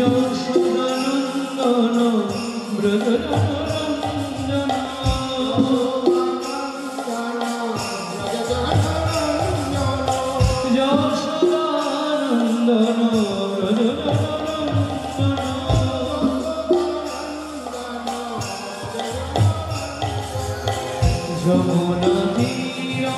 যশোদানন্দন ব্রজরঞ্জন যশোদানন্দন ব্রজরঞ্জন যমুনা তীরা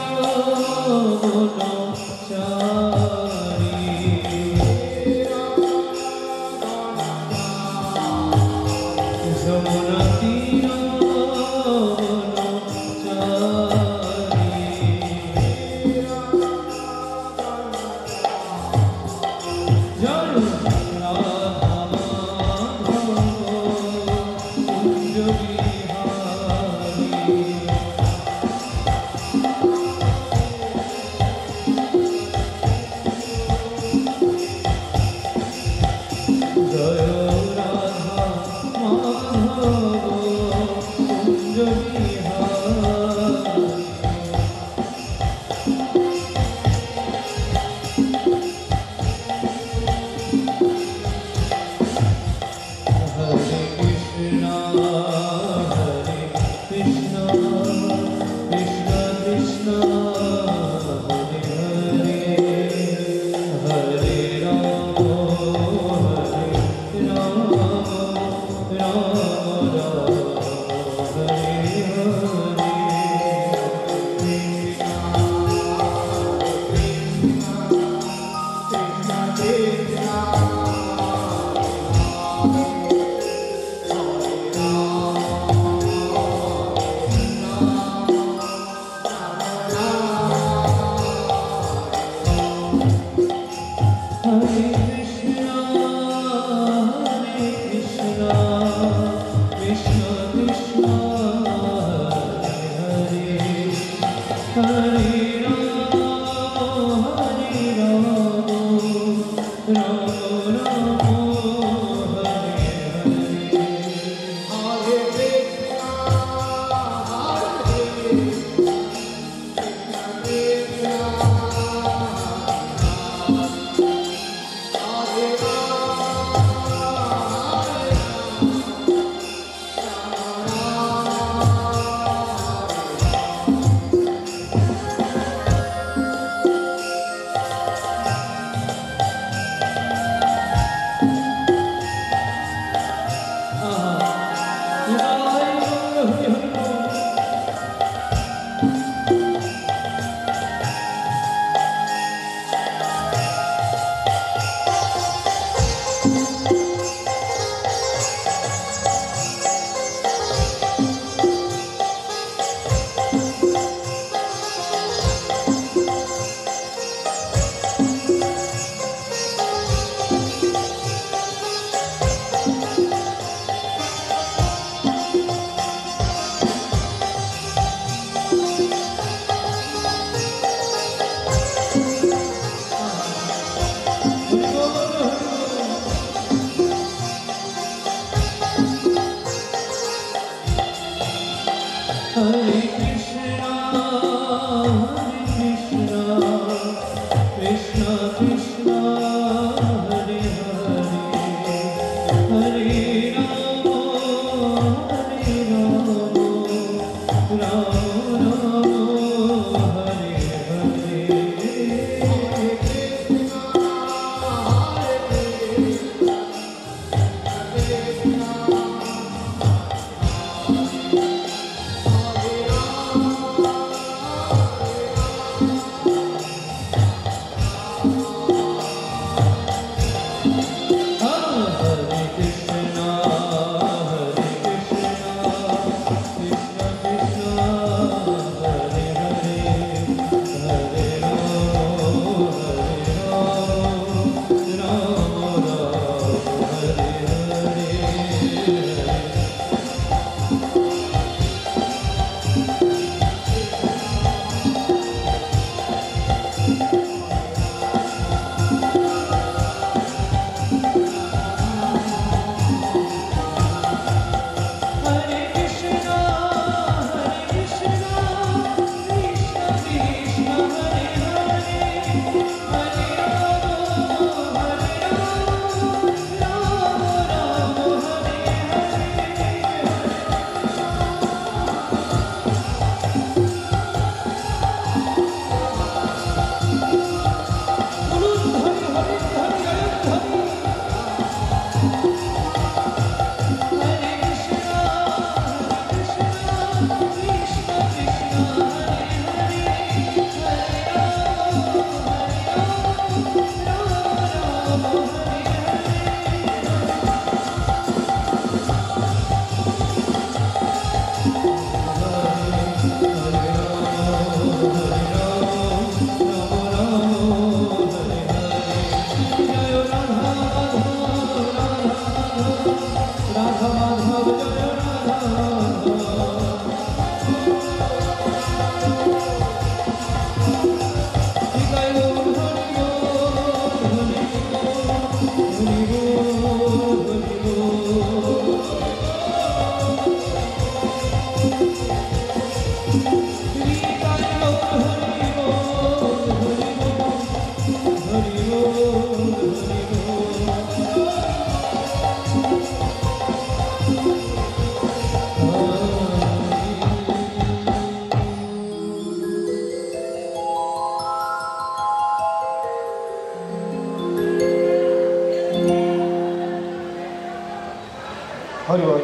হরিবল।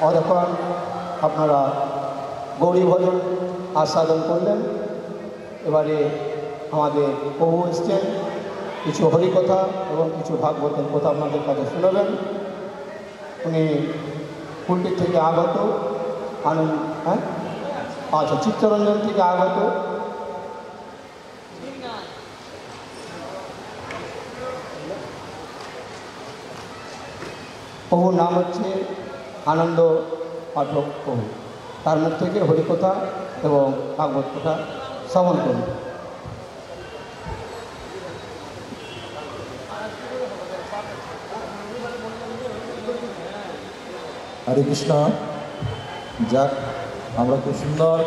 অতক্ষণ আপনারা গৌরী ভজন আস্বাদন করলেন। এবারে আমাদের প্রভু এসছেন, কিছু হরিকথা এবং কিছু ভাগবতের কথা আপনাদের কাছে শোনাবেন। উনি কুলটির থেকে আগত আনন্দ, হ্যাঁ আচ্ছা, চিত্তরঞ্জন থেকে আগত প্রভুর নাম হচ্ছে আনন্দ পাঠক প্রভু। তার মুখ থেকে হরিকথা এবং ভাগবত কথা শ্রবণ করুন। হরে কৃষ্ণ। যাক, আমরা খুব সুন্দর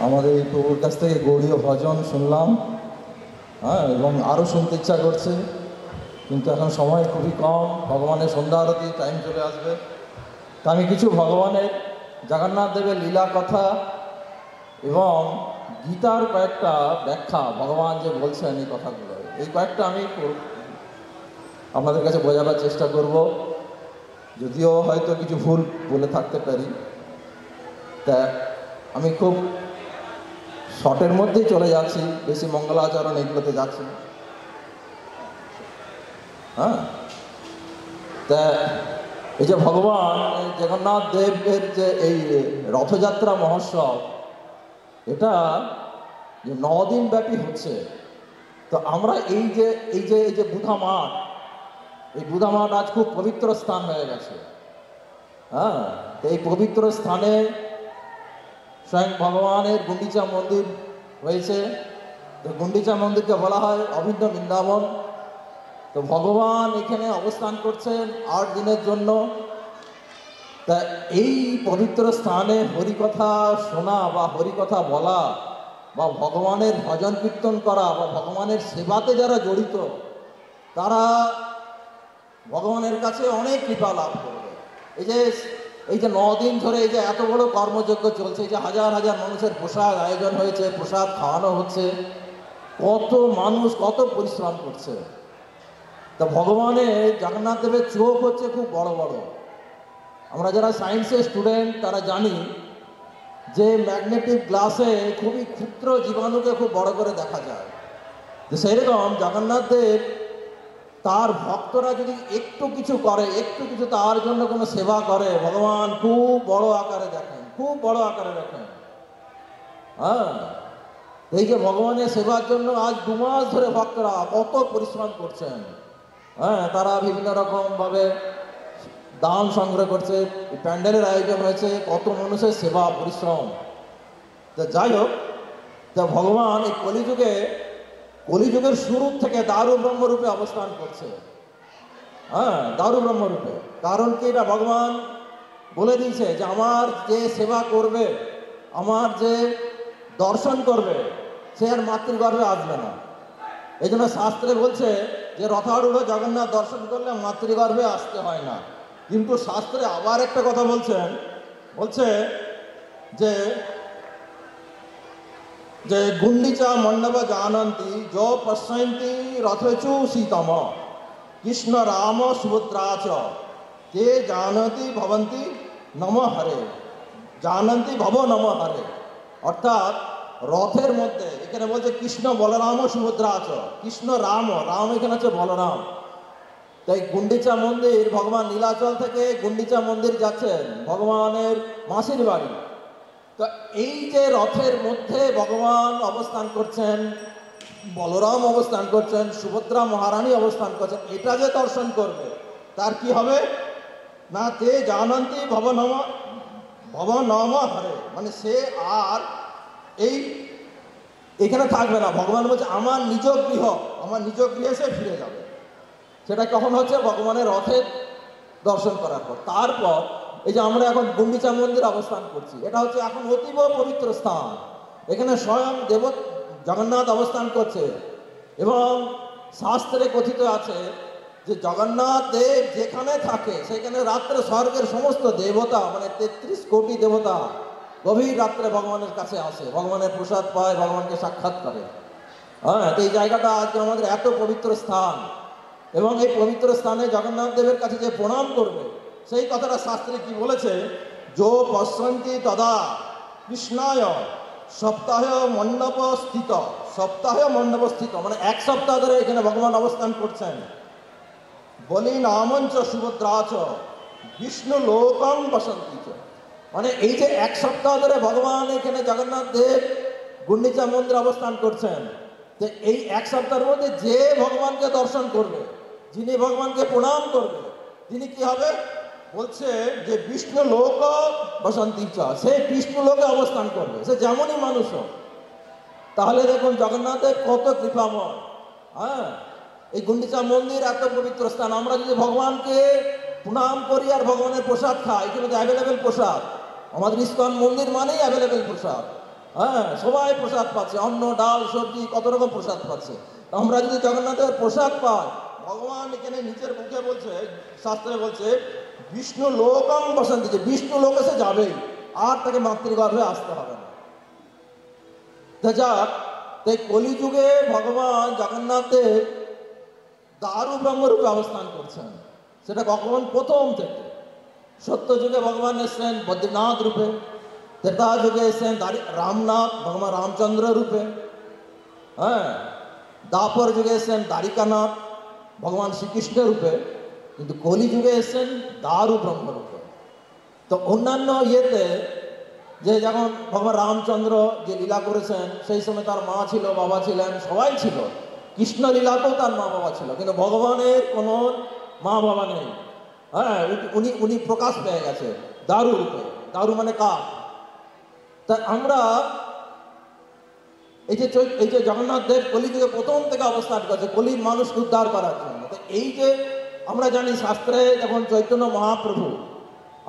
আমাদের এই প্রভুর কাছ থেকে গৌড়ীয় ভজন শুনলাম, হ্যাঁ, এবং আরও শুনতে ইচ্ছা করছে, কিন্তু এখন সময় খুবই কম। ভগবানের সন্ধ্যা আরতি টাইম চলে আসবে। তা আমি কিছু ভগবানের জগন্নাথ দেবের লীলা কথা এবং গীতার কয়েকটা ব্যাখ্যা, ভগবান যে বলছেন এই কথাগুলো, এই কয়েকটা আমি আপনাদের কাছে বোঝাবার চেষ্টা করব, যদিও হয়তো কিছু ভুল বলে থাকতে পারি। তা আমি খুব শর্টের মধ্যেই চলে যাচ্ছি, বেশি মঙ্গলাচরণ এগুলোতে যাচ্ছি না। হ্যাঁ, তা এই যে ভগবান জগন্নাথ দেবের যে এই রথযাত্রা মহোৎসব, এটা যে 9 দিন ব্যাপী হচ্ছে। তো আমরা এই যে বুধা মাঠ, এই বুধা মাঠ আজ খুব পবিত্র স্থান হয়ে গেছে। হ্যাঁ, তো এই পবিত্র স্থানে স্বয়ং ভগবানের গুন্ডিচা মন্দির হয়েছে। তো গুন্ডিচা মন্দিরকে বলা হয় অভিন্ন বৃন্দাবন। তো ভগবান এখানে অবস্থান করছেন 8 দিনের জন্য। তা এই পবিত্র স্থানে হরিকথা শোনা বা হরিকথা বলা বা ভগবানের ভজন কীর্তন করা বা ভগবানের সেবাতে যারা জড়িত, তারা ভগবানের কাছে অনেক কৃপা লাভ করবে। এই যে 9 দিন ধরে এই যে এত বড় কর্মযজ্ঞ চলছে, এই যে হাজার হাজার মানুষের প্রসাদ আয়োজন হয়েছে, প্রসাদ খাওয়ানো হচ্ছে, কত মানুষ কত পরিশ্রম করছে। তা ভগবানের জগন্নাথ দেবের চোখ হচ্ছে খুব বড় বড়। আমরা যারা সায়েন্সের স্টুডেন্ট তারা জানি যে ম্যাগনেটিক গ্লাসে খুবই ক্ষুদ্র জীবাণুকে খুব বড় করে দেখা যায়। তো সেরকম জগন্নাথ দেব তার ভক্তরা যদি একটু কিছু করে, একটু কিছু তার জন্য কোনো সেবা করে, ভগবান খুব বড় আকারে দেখেন, খুব বড় আকারে দেখেন। হ্যাঁ, এই যে ভগবানের সেবার জন্য আজ 2 মাস ধরে ভক্তরা কত পরিশ্রম করছেন। হ্যাঁ, তারা বিভিন্ন রকমভাবে দান সংগ্রহ করছে, প্যান্ডেলের আয়োজন হয়েছে, কত মানুষের সেবা পরিশ্রম। তো যাই হোক, তা ভগবান এই কলিযুগের শুরু থেকে দারু ব্রহ্মরূপে অবস্থান করছে। হ্যাঁ, দারু ব্রহ্মরূপে। কারণ কি, এটা ভগবান বলে দিয়েছে যে আমার যে সেবা করবে, আমার যে দর্শন করবে, সে আর মাতৃগর্ভে আসবে না। এই জন্য শাস্ত্রে বলছে যে রথারূঢ় জগন্নাথ দর্শন করলে মাতৃগর্ভে আসতে হয় না। কিন্তু শাস্ত্রে আবার একটা কথা বলছে যে যে গুন্ডিচা মণ্ডপ জানন্তি য পশ্যন্তি রথচু সীতম কৃষ্ণ রাম সুভদ্রা চ তে জানতি ভবন্তি নম হরে, জানন্তি ভব নম হরে। অর্থাৎ রথের মধ্যে এখানে বলছে কৃষ্ণ বলরাম সুভদ্রা চ, কৃষ্ণ রাম, রাম এখানে হচ্ছে বলরাম। তাই গুন্ডিচা মন্দির, ভগবান নীলাচল থেকে গুন্ডিচা মন্দির যাচ্ছেন ভগবানের মাসির বাড়ি। তো এই যে রথের মধ্যে ভগবান অবস্থান করছেন, বলরাম অবস্থান করছেন, সুভদ্রা মহারানী অবস্থান করছেন, এটা যে দর্শন করবে তার কি হবে না, তে জানন্তি ভব নম হরে, মানে সে আর এখানে থাকবে না। ভগবান বলছে আমার নিজ গৃহে সে ফিরে যাবে। সেটা কখন হচ্ছে, ভগবানের রথের দর্শন করার পর। তারপর এই যে আমরা এখন গুন্ডিচা মন্দির অবস্থান করছি, এটা হচ্ছে এখন অতীব পবিত্র স্থান। এখানে স্বয়ং জগন্নাথ অবস্থান করছে এবং শাস্ত্রে কথিত আছে যে জগন্নাথ দেব যেখানে থাকে সেখানে রাত্রে স্বর্গের সমস্ত দেবতা, মানে 33 কোটি দেবতা গভীর রাত্রে ভগবানের কাছে আসে, ভগবানের প্রসাদ পায়, ভগবানকে সাক্ষাৎ করে। হ্যাঁ, তো এই জায়গাটা আজকে আমাদের এত পবিত্র স্থান, এবং এই পবিত্র স্থানে জগন্নাথ দেবের কাছে যে প্রণাম করবে সেই কথাটা শাস্ত্রে কি বলেছে, যো পশ্যন্তি তদা কৃষ্ণায় সপ্তাহে মণ্ডপ স্থিত, মানে এক সপ্তাহ ধরে এখানে ভগবান অবস্থান করছেন। বলি নামঞ্চ সুভদ্রাচ বিষ্ণু লোকং বসন্তি চ, মানে এই যে এক সপ্তাহ ধরে ভগবান এখানে জগন্নাথ দেব গুন্ডিচা মন্দিরে অবস্থান করছেন, তো এই এক সপ্তাহের মধ্যে যে ভগবানকে দর্শন করবে, যিনি ভগবানকে প্রণাম করবে, তিনি কি হবে বলছে যে বিষ্ণু লোক বসন্তি চ, সে বিষ্ণু লোকে অবস্থান করবে, সে যেমনই মানুষ হোক। তাহলে দেখুন জগন্নাথের কত কৃপাময়। হ্যাঁ, এই গুন্ডিচা মন্দির এত পবিত্র স্থান, আমরা যদি ভগবানকে প্রণাম করি আর ভগবানের প্রসাদ খাই, এখানে তো অ্যাভেলেবেল প্রসাদ, আমাদের ইস্কন মন্দির মানেই অ্যাভেলেবেল প্রসাদ। হ্যাঁ, সবাই প্রসাদ পাচ্ছে, অন্ন ডাল সবজি কত রকম প্রসাদ পাচ্ছে। আমরা যদি জগন্নাথের প্রসাদ পাই, ভগবান এখানে নিচের মুখে বলছে, শাস্ত্রে বলছে বিষ্ণু লোকং বসন্তি, যে বিষ্ণু লোক এসে যাবেই, আর তাকে মাতৃগর্ভে আসতে হবে না। যাক, তাই কলিযুগে ভগবান জগন্নাথের দারু ব্রহ্মরূপে অবস্থান করছেন। সেটা কখন? প্রথম থেকে। সত্য যুগে ভগবান এসছেন বদ্রীনাথ রূপে, ত্রেতা যুগে এসছেন রামনাথ, ভগবান রামচন্দ্র রূপে। হ্যাঁ, দাপর যুগে এসছেন দ্বারিকানাথ, ভগবান শ্রীকৃষ্ণ রূপে। কিন্তু কলি যুগে এসছেন দারু ব্রহ্মরূপে। তো অন্যান্য ইয়েতে যে যখন ভগবান রামচন্দ্র যে লীলা করেছেন, সেই সময় তার মা ছিল, বাবা ছিলেন, সবাই ছিল। কৃষ্ণ লীলাতেও তার মা বাবা ছিল, কিন্তু ভগবানের কোনো মা বাবা নেই। হ্যাঁ, উনি প্রকাশ পেয়ে গেছে দারু রূপে। দারু মানে কাঠ। তা আমরা এই যে জগন্নাথ দেব কলিযুগে প্রথম থেকে অবস্থান করছে কলির মানুষকে উদ্ধার করার জন্য। তো এই যে আমরা জানি শাস্ত্রে যখন চৈতন্য মহাপ্রভু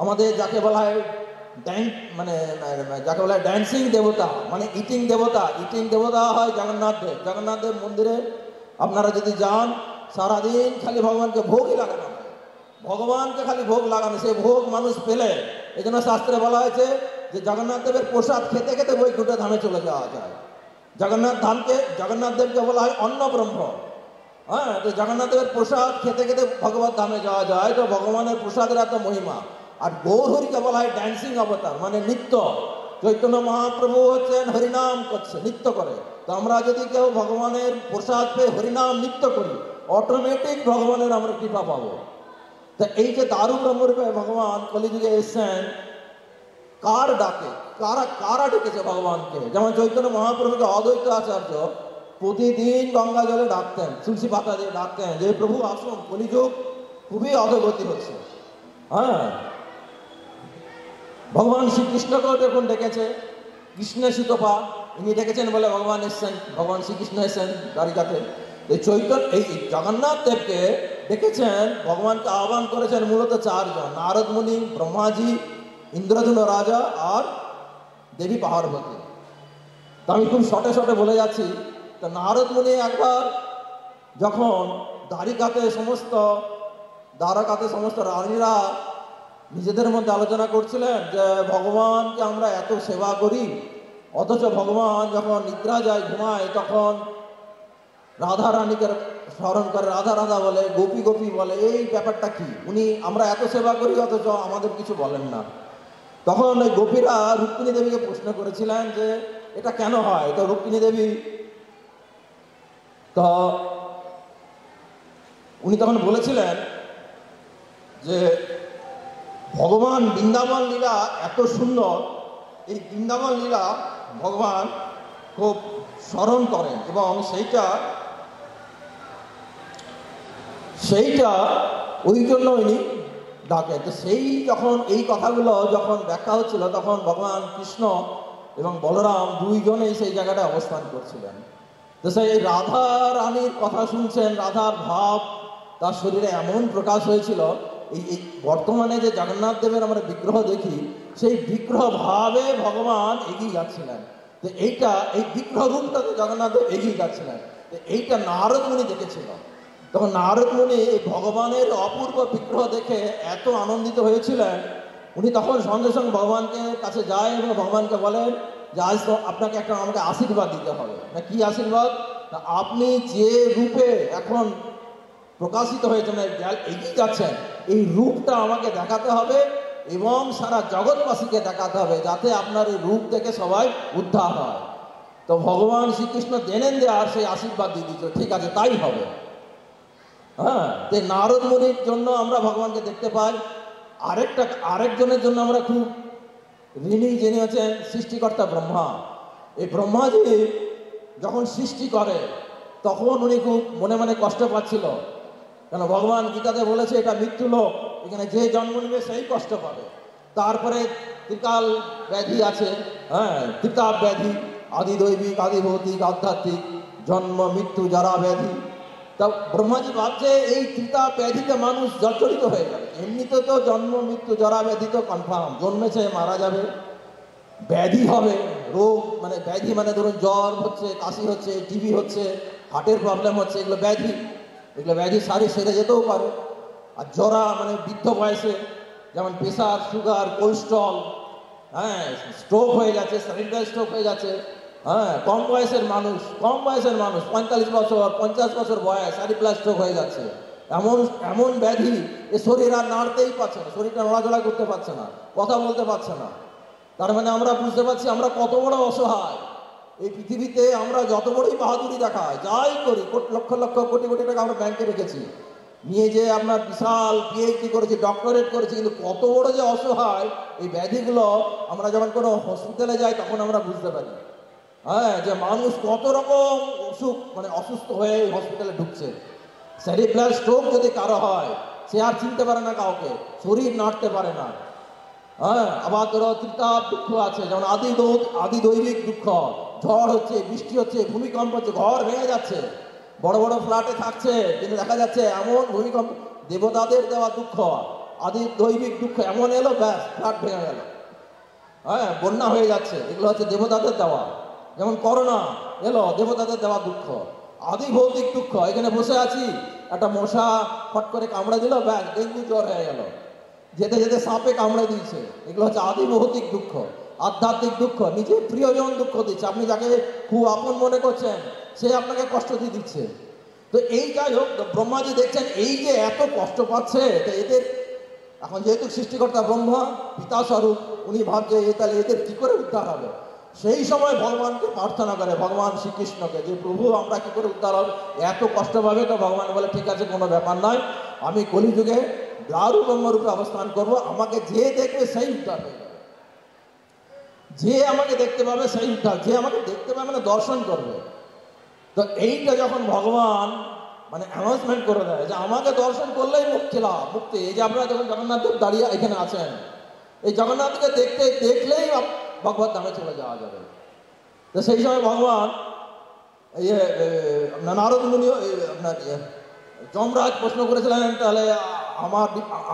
আমাদের যাকে বলা হয় যাকে বলা হয় ড্যান্সিং দেবতা, মানে ইটিং দেবতা হয় জগন্নাথ দেব। জগন্নাথ দেব মন্দিরে আপনারা যদি যান, সারাদিন খালি ভগবানকে ভোগই লাগানো হয়, ভগবানকে খালি ভোগ লাগানো। সেই ভোগ মানুষ পেলে, এই জন্য শাস্ত্রে বলা হয়েছে যে জগন্নাথ দেবের প্রসাদ খেতে খেতে বৈকুণ্ঠ ধামে চলে যাওয়া যায়। জগন্নাথ দেবকে বলা হয় অন্ন ব্রহ্ম। হ্যাঁ, তো জগন্নাথ দেবের প্রসাদ খেতে খেতে ভগবত ধামে যাওয়া যায়। তো ভগবানের প্রসাদের এত মহিমা। আর গৌরহরিকে বলা হয় ড্যান্সিং অবতার, মানে নৃত্য। চৈতন্য মহাপ্রভু হচ্ছেন হরিনাম করছে, নৃত্য করে। তো আমরা যদি কেউ ভগবানের প্রসাদ পেয়ে হরিনাম নৃত্য করি, অটোমেটিক ভগবানের আমরা কৃপা পাবো। তা এই যে দারু ব্রহ্মরূপে ভগবান কলিযুগে এসছেন, কার ডাকে, কারা ডেকেছে ভগবানকে? যেমন চৈতন্য মহাপ্রভুকে অদ্বৈত আচার্য প্রতিদিন গঙ্গা জলে ডাকতেন, তুলসী পাতা দিয়ে ডাকতেন যে প্রভু আসুন, কলিযুগ খুবই অধগতি হচ্ছে। হ্যাঁ, ভগবান শ্রীকৃষ্ণকেও দেখুন ডেকেছে, কৃষ্ণ সুতপা ইনি ডেকেছেন বলে ভগবান এসছেন, ভগবান শ্রীকৃষ্ণ এসছেন দ্বারিকাতে। এই জগন্নাথ দেবকে ডেকেছেন, ভগবানকে আহ্বান করেছেন মূলত চারজন: নারদ মুনি, ব্রহ্মাজি, ইন্দ্রধুন রাজা আর দেবী পার্বতী। তো আমি খুব শর্টে বলে যাচ্ছি। তো নারদ মুনি একবার যখন দ্বারকাতে সমস্ত রানীরা নিজেদের মধ্যে আলোচনা করছিলেন যে ভগবানকে আমরা এত সেবা করি, অথচ ভগবান যখন নিদ্রা যায়, ঘুমায়, তখন রাধা রানীকে স্মরণ করে, রাধা রাধা বলে, গোপী গোপী বলে, এই ব্যাপারটা কি? আমরা এত সেবা করি অথচ আমাদের কিছু বলেন না। তখন ওই গোপীরা রুক্মিণী দেবীকে প্রশ্ন করেছিলেন যে এটা কেন হয়? তো রুক্মিণী দেবী উনি তখন বলেছিলেন যে ভগবান বৃন্দাবন লীলা এত সুন্দর, এই বৃন্দাবন লীলা ভগবান খুব স্মরণ করেন এবং সেইটা ওই জন্য উনি ডাকে। তো যখন এই কথাগুলো যখন ব্যাখ্যা হচ্ছিল, তখন ভগবান কৃষ্ণ এবং বলরাম দুইজনেই সেই জায়গাটায় অবস্থান করছিলেন। তো সেই রাধা রানীর কথা শুনছেন, রাধার ভাব তার শরীরে এমন প্রকাশ হয়েছিল। এই বর্তমানে যে জগন্নাথ দেবের আমরা বিগ্রহ দেখি, সেই বিগ্রহ ভাবে ভগবান এগিয়ে যাচ্ছিলেন। তো এই বিগ্রহ রূপটাতে জগন্নাথ দেব এগিয়ে যাচ্ছিলেন। তো এইটা নারদ মুনি দেখেছিল। তখন নারদ মুনি এই ভগবানের অপূর্ব বিগ্রহ দেখে এত আনন্দিত হয়েছিলেন, উনি তখন সঙ্গে সঙ্গে ভগবানকে কাছে যায় এবং ভগবানকে বলেন যে আজ তো আপনাকে আমাকে আশীর্বাদ দিতে হবে। না, কি আশীর্বাদ? না, আপনি যে রূপে এখন প্রকাশিত হয়েছে, মানে এগিয়ে যাচ্ছেন, এই রূপটা আমাকে দেখাতে হবে এবং সারা জগৎবাসীকে দেখাতে হবে, যাতে আপনার এই রূপ দেখে সবাই উদ্ধার হয়। তো ভগবান শ্রীকৃষ্ণ জেনেন যে আর সেই আশীর্বাদ দিয়ে দিচ্ছে, ঠিক আছে তাই হবে। হ্যাঁ, তো নারদ মুনির জন্য আমরা ভগবানকে দেখতে পাই। আরেকজনের জন্য আমরা খুব ঋণী, যিনি হচ্ছেন সৃষ্টিকর্তা ব্রহ্মা। এই ব্রহ্মাজি যখন সৃষ্টি করে তখন উনি খুব মনে মনে কষ্ট পাচ্ছিল, কেন ভগবান গীতাতে বলেছে এটা মৃত্যু লোক, এখানে যে জন্ম নেবে সেই কষ্ট পাবে। তারপরে ত্রিকাল ব্যাধি আছে, হ্যাঁ, ত্রিতাপ ব্যাধি, আদি দৈবিক, আদি ভৌতিক, আধ্যাত্মিক, জন্ম মৃত্যু জরা ব্যাধি। তা ব্রহ্মাজি ভাবছে এই ত্রিতাপ ব্যাধিতে মানুষ জর্জরিত হয়ে যাবে। এমনিতে তো জন্ম মৃত্যু জরা ব্যাধি তো কনফার্ম, জন্মেছে মারা যাবে, ব্যাধি হবে, রোগ মানে ব্যাধি মানে ধরুন জ্বর হচ্ছে, কাশি হচ্ছে, টিবি হচ্ছে, হার্টের প্রবলেম হচ্ছে, এগুলো ব্যাধি সারি সেরে যেতেও পারে। আর জরা মানে বৃদ্ধ বয়সে যেমন প্রেশার, সুগার, কোলেস্ট্রল, হ্যাঁ, স্ট্রোক হয়ে যাচ্ছে, সেরিব্রাল স্ট্রোক হয়ে যাচ্ছে। হ্যাঁ, কম বয়সের মানুষ 45 বছর 50 বছর বয়স সেরিব্রাল স্ট্রোক হয়ে যাচ্ছে। এমন ব্যাধি, এ শরীর আর নাড়তেই পারছে না, শরীরটা নড়াচড়া করতে পারছে না, কথা বলতে পারছে না। তার মানে আমরা বুঝতে পারছি আমরা কত বড় অসহায়। এই পৃথিবীতে আমরা যত বড়ই বাহাদুরি দেখাই, যাই করি, লক্ষ লক্ষ কোটি কোটি টাকা আমরা ব্যাংকে রেখেছি, নিয়ে যে আপনার বিশাল পিএইচডি করেছি, ডক্টরেট করেছি, কিন্তু কত বড় যে অসহায় এই ব্যাধিগুলো আমরা যখন কোনো হসপিটালে যাই তখন আমরা বুঝতে পারি। হ্যাঁ, যে মানুষ কত রকম মানে অসুস্থ হয়ে হসপিটালে ঢুকছে। সেরিব্রাল স্ট্রোক যদি কারো হয়, সে আর চিনতে পারে না কাউকে, শরীর নাড়তে পারে না। হ্যাঁ, আবার ধরো ত্রিতাপ দুঃখ আছে, যেমন আদি দৈবিক দুঃখ, ঝড় হচ্ছে, বৃষ্টি হচ্ছে, ভূমিকম্প হচ্ছে, ঘর ভেঙে যাচ্ছে, বড় বড় ফ্ল্যাটে থাকছে কিন্তু দেখা যাচ্ছে এমন ভূমিকম্প, দেবতাদের দেওয়া দুঃখ, আদি দৈবিক দুঃখ এমন এলো, ব্যাস ফ্ল্যাট ভেঙে গেল। হ্যাঁ, বন্যা হয়ে যাচ্ছে, এগুলো হচ্ছে দেবতাদের দেওয়া। যেমন করোনা এলো, দেবতাদের দেওয়া দুঃখ। আদি ভৌতিক দুঃখ, এখানে বসে আছি, একটা মশা ফট করে কামড়ে দিল, ব্যাস ডেঙ্গু জ্বর হয়ে গেল, যেতে যেতে সাপে কামড়ে দিয়েছে, এগুলো হচ্ছে আদি ভৌতিক দুঃখ। আধ্যাত্মিক দুঃখ, নিজের প্রিয়জন দুঃখ দিচ্ছে, আপনি যাকে খুব আপন মনে করছেন সে আপনাকে কষ্ট দিয়ে দিচ্ছে। তো এই যাই হোক, ব্রহ্মাজি দেখছেন এই যে এত কষ্ট পাচ্ছে, তো এদের এখন যেহেতু সৃষ্টিকর্তা ব্রহ্মা পিতা স্বরূপ, উনি ভাবছে তাহলে এদের কি করে উদ্ধার হবে। সেই সময় ভগবানকে প্রার্থনা করে, ভগবান শ্রীকৃষ্ণকে, যে প্রভু আমরা কি করে উদ্ধার হবে, এত কষ্ট পাবে। তো ভগবান বলে ঠিক আছে, কোনো ব্যাপার নয়, আমি কলিযুগে দারু ব্রহ্মরূপে অবস্থান করব, আমাকে যে দেখবে সেই উদ্ধার হয়ে যাবে, যে আমাকে দেখতে পাবে সেই উদ্ধার, যে আমাকে দেখতে পাবে মানে দর্শন করবে। তো এইটা যখন ভগবান মানে অ্যানাউন্সমেন্ট করে দেয় যে আমাকে দর্শন করলেই মুক্তি, এই যে আপনারা যখন জগন্নাথ দেব দাঁড়িয়ে এখানে আছেন, এই জগন্নাথকে দেখলেই ভগবত ধামে চলে যাওয়া যাবে। তো সেই সময় ভগবান নারদ মুনি আপনার যমরাজ প্রশ্ন করেছিলেন তাহলে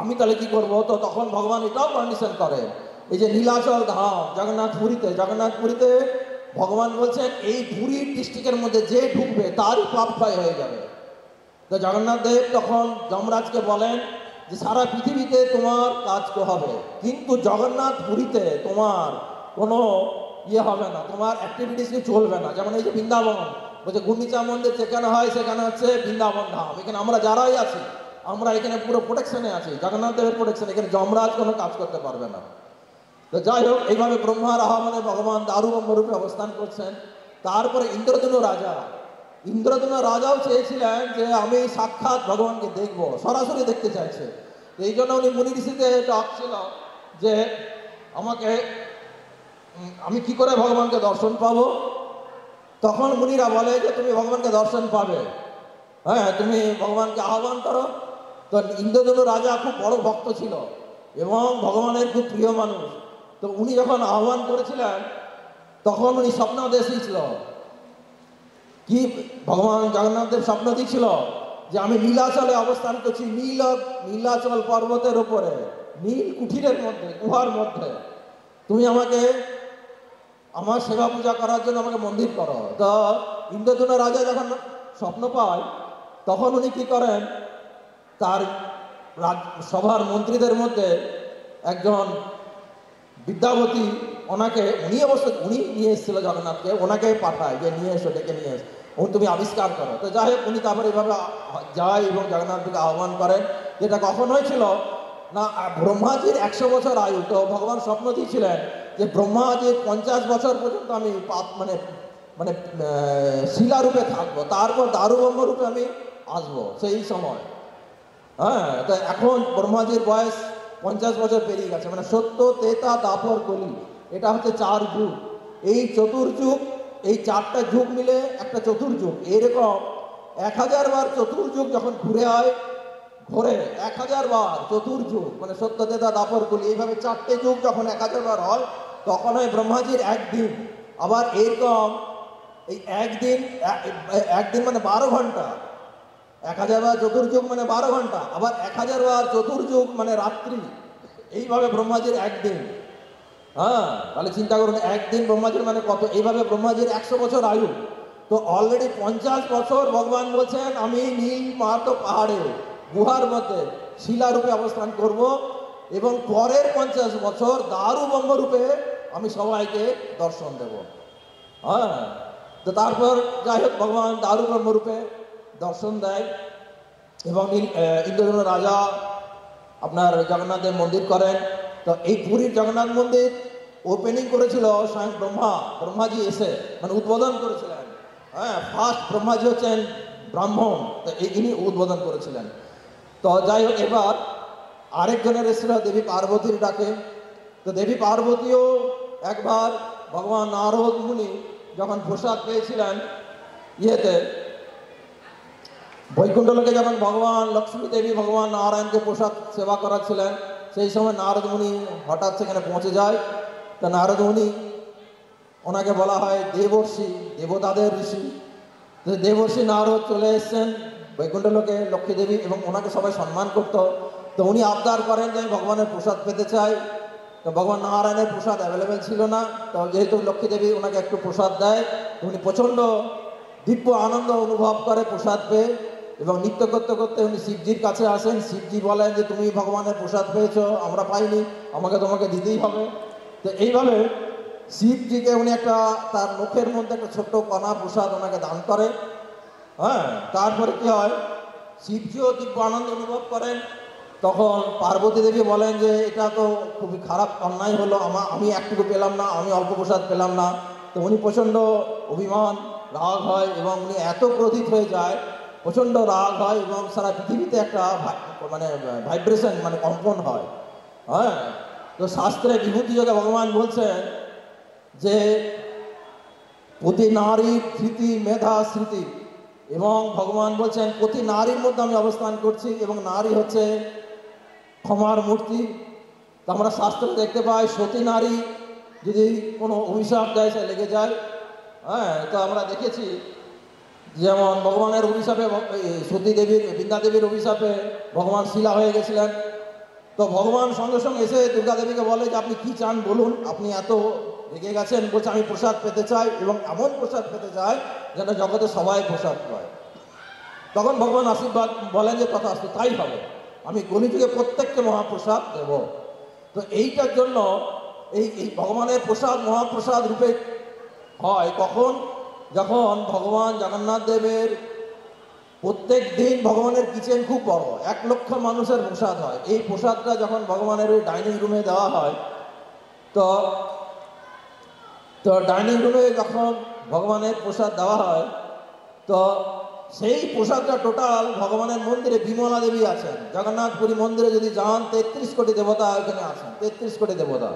আমি তাহলে কি করবো। তো তখন ভগবান এটাও কন্ডিশন করে, এই যে নীলাচল ধাম জগন্নাথপুরীতে ভগবান বলছেন এই পুরীর ডিস্ট্রিক্টের মধ্যে যে ঢুকবে তারই পাপ ক্ষয় হয়ে যাবে। তো জগন্নাথ দেব তখন যমরাজকে বলেন যে সারা পৃথিবীতে তোমার কাজ হবে, কিন্তু জগন্নাথপুরীতে তোমার কোনো ইয়ে হবে না, তোমার অ্যাক্টিভিটিস চলবে না। যেমন এই যে বৃন্দাবন বলছে, গুন্ডিচা মন্দির যেখানে হয় সেখানে হচ্ছে বৃন্দাবন ধাম, এখানে আমরা যারাই আছি আমরা এখানে পুরো প্রোটেকশনে আছি, জগন্নাথ দেবের প্রোটেকশন, এখানে যমরাজ কোনো কাজ করতে পারবে না। তো যাই হোক, এইভাবে ব্রহ্মার আহ্বানে ভগবান দারু ব্রহ্মরূপে অবস্থান করছেন। তারপরে ইন্দ্রদুম্ন রাজাও চেয়েছিলেন যে আমি সাক্ষাৎ ভগবানকে দেখবো, সরাসরি দেখতে চাইছে। এই জন্য উনি মুনি ঋষিতে ডাকছিল যে আমি কি করে ভগবানকে দর্শন পাবো। তখন মুনিরা বলে যে তুমি ভগবানকে দর্শন পাবে, হ্যাঁ, তুমি ভগবানকে আহ্বান করো। তো ইন্দ্রদুম্ন রাজা খুব বড় ভক্ত ছিল এবং ভগবানের খুব প্রিয় মানুষ। তো উনি যখন আহ্বান করেছিলেন তখন উনি স্বপ্ন দেখেছিল, কি ভগবান জগন্নাথ দেব স্বপ্ন দিয়েছিল যে আমি নীলাচলে অবস্থান করছি, নীলাচল পর্বতের উপরে, নীল কুঠিরের মধ্যে, গুহার মধ্যে, তুমি আমাকে আমার সেবা পূজা করার জন্য আমাকে মন্দির করো। তো ইন্দ্রদুম্ন রাজা যখন স্বপ্ন পায় তখন উনি কি করেন, তার সভার মন্ত্রীদের মধ্যে একজন বিদ্যাবতী, উনি নিয়ে এসেছিল জগন্নাথকে, ওনাকে পাঠায় যে নিয়ে এসো, ডেকে নিয়ে এসো। তুমি আবিষ্কার করো। তো যাই হোক, উনি তারপরে এভাবে যায় এবং জগন্নাথকে আহ্বান করেন, যেটা কখন হয়েছিল না, ব্রহ্মাজির 100 বছর আয়ু। তো ভগবান স্বপ্ন দিয়েছিলেন যে ব্রহ্মাজির 50 বছর পর্যন্ত আমি মানে মানে শিলারূপে থাকবো, তারপর দারুব্রহ্ম রূপে আমি আসবো সেই সময়। হ্যাঁ, তো এখন ব্রহ্মাজির বয়স 50 বছর পেরিয়ে গেছে, মানে সত্য, তেতা, দাপর, কলি, এটা হচ্ছে 4 যুগ। এই চতুর্যুগ, এই 4টা যুগ মিলে একটা চতুর্যুগ। এইরকম 1000 বার চতুর্যুগ যখন ঘুরে 1000 বার চতুর্যুগ, মানে সত্য, তেতা, দাপর, কলি, এইভাবে 4টে যুগ যখন 1000 বার হয়, তখন হয় ব্রহ্মাজির একদিন। আবার এরকম এই একদিন মানে 12 ঘন্টা। 1000 বার চতুর্যুগ মানে 12 ঘন্টা, আবার 1000 বার চতুর্যুগ মানে রাত্রি। এইভাবে ব্রহ্মাজির একদিন। হ্যাঁ, তাহলে চিন্তা করুন, একদিন ব্রহ্মাজির মানে কত। এইভাবে ব্রহ্মাজির 100 বছর আয়ু। তো অলরেডি 50 বছর ভগবান বলছেন আমি নীল মার্গ পাহাড়ে গুহার মধ্যে শিলারূপে অবস্থান করব, এবং পরের 50 বছর দারুব্রহ্ম রূপে আমি সবাইকে দর্শন দেব। হ্যাঁ, তো তারপর যাই হোক ভগবান দারুব্রহ্ম রূপে দর্শন দেয়, এবং ইন্দ্রধনু রাজা আপনার জগন্নাথের মন্দির করেন। তো এই পুরীর জগন্নাথ মন্দির ওপেনিং করেছিল স্বয়ং ব্রহ্মাজি এসে, মানে উদ্বোধন করেছিলেন। হ্যাঁ, ফার্স্ট ব্রহ্মাজি হচ্ছেন ব্রাহ্মণ, তো ইনি উদ্বোধন করেছিলেন। তো যাই হোক, এবার আরেকজনের এসেছিল দেবী পার্বতীর ডাকে। তো দেবী পার্বতীও একবার ভগবান নারদ মুনি যখন প্রসাদ পেয়েছিলেন ইয়েতে বৈকুণ্ঠ লোকে, যখন ভগবান লক্ষ্মী দেবী ভগবান নারায়ণকে প্রসাদ সেবা করাচ্ছিলেন, সেই সময় নারদ মুনি হঠাৎ সেখানে পৌঁছে যায়। তো নারদ মুনি, ওনাকে বলা হয় দেবর্ষি, দেবতাদের ঋষি। তো দেবর্ষি নারদ চলে এসছেন বৈকুণ্ঠ লোকে লক্ষ্মী দেবী, এবং ওনাকে সবাই সম্মান করত। তো উনি আবদার করেন যে আমি ভগবানের প্রসাদ পেতে চাই। তো ভগবান নারায়ণের প্রসাদ অ্যাভেলেবেল ছিল না। তো যেহেতু লক্ষ্মী দেবী ওনাকে একটু প্রসাদ দেয়, উনি প্রচণ্ড দিব্য আনন্দ অনুভব করে প্রসাদ পেয়ে, এবং নৃত্য করতে করতে উনি শিবজির কাছে আসেন। শিবজি বলেন যে তুমি ভগবানের প্রসাদ পেয়েছো, আমরা পাইনি, তোমাকে দিতেই হবে। তো এইভাবে শিবজিকে উনি একটা তার মুখের মধ্যে একটা ছোট্ট কণা প্রসাদ ওনাকে দান করে। হ্যাঁ, তারপরে কি হয়, শিবজিও দিব্য আনন্দ অনুভব করেন। তখন পার্বতী দেবী বলেন যে এটা তো খুবই খারাপ অন্যায় হলো, আমি একটুকু পেলাম না, আমি অল্প প্রসাদ পেলাম না। তো উনি প্রচণ্ড অভিমান, রাগ হয়, এবং উনি এত ক্রোধিত হয়ে যায়, প্রচণ্ড রাগ হয়, এবং সারা পৃথিবীতে একটা মানে ভাইব্রেশন, মানে কম্পন হয়। হ্যাঁ, তো শাস্ত্রে বিভূতি যোগে ভগবান বলছেন যে প্রতি নারীর স্মৃতি মেধা স্মৃতি, এবং ভগবান বলছেন প্রতি নারীর মধ্যে আমি অবস্থান করছি, এবং নারী হচ্ছে ক্ষমার মূর্তি। তো আমরা শাস্ত্রে দেখতে পাই সতী নারী যদি কোনো অভিশাপ দেয় সে লেগে যায়। হ্যাঁ, তো আমরা দেখেছি যেমন ভগবানের অভিশাপে, সতী দেবীর, বৃন্দা দেবীর অভিশাপে ভগবান শিলা হয়ে গেছিলেন। তো ভগবান সঙ্গে সঙ্গে এসে দুর্গা দেবীকে বলে যে আপনি কি চান বলুন, আপনি এত রেগে গেছেন। বলছে আমি প্রসাদ পেতে চাই, এবং এমন প্রসাদ পেতে চাই যেন জগতে সবাই প্রসাদ পায়। তখন ভগবান আশীর্বাদ বলেন যে তথাস্তু, তাই হবে, আমি কলিযুগে প্রত্যেককে মহাপ্রসাদ দেব। তো এইটার জন্য এই ভগবানের প্রসাদ মহাপ্রসাদ রূপে হয় কখন, যখন ভগবান জগন্নাথ দেবের প্রত্যেক দিন ভগবানের কিচেন খুব বড়, 1 লক্ষ মানুষের প্রসাদ হয়। এই প্রসাদটা যখন ভগবানের ওই ডাইনিং রুমে দেওয়া হয়, তো ডাইনিং রুমে যখন ভগবানের প্রসাদ দেওয়া হয়, তো সেই প্রসাদটা টোটাল ভগবানের মন্দিরে বিমলা দেবী আছেন। জগন্নাথপুরী মন্দিরে যদি যান 33 কোটি দেবতা এখানে আছেন, 33 কোটি দেবতা।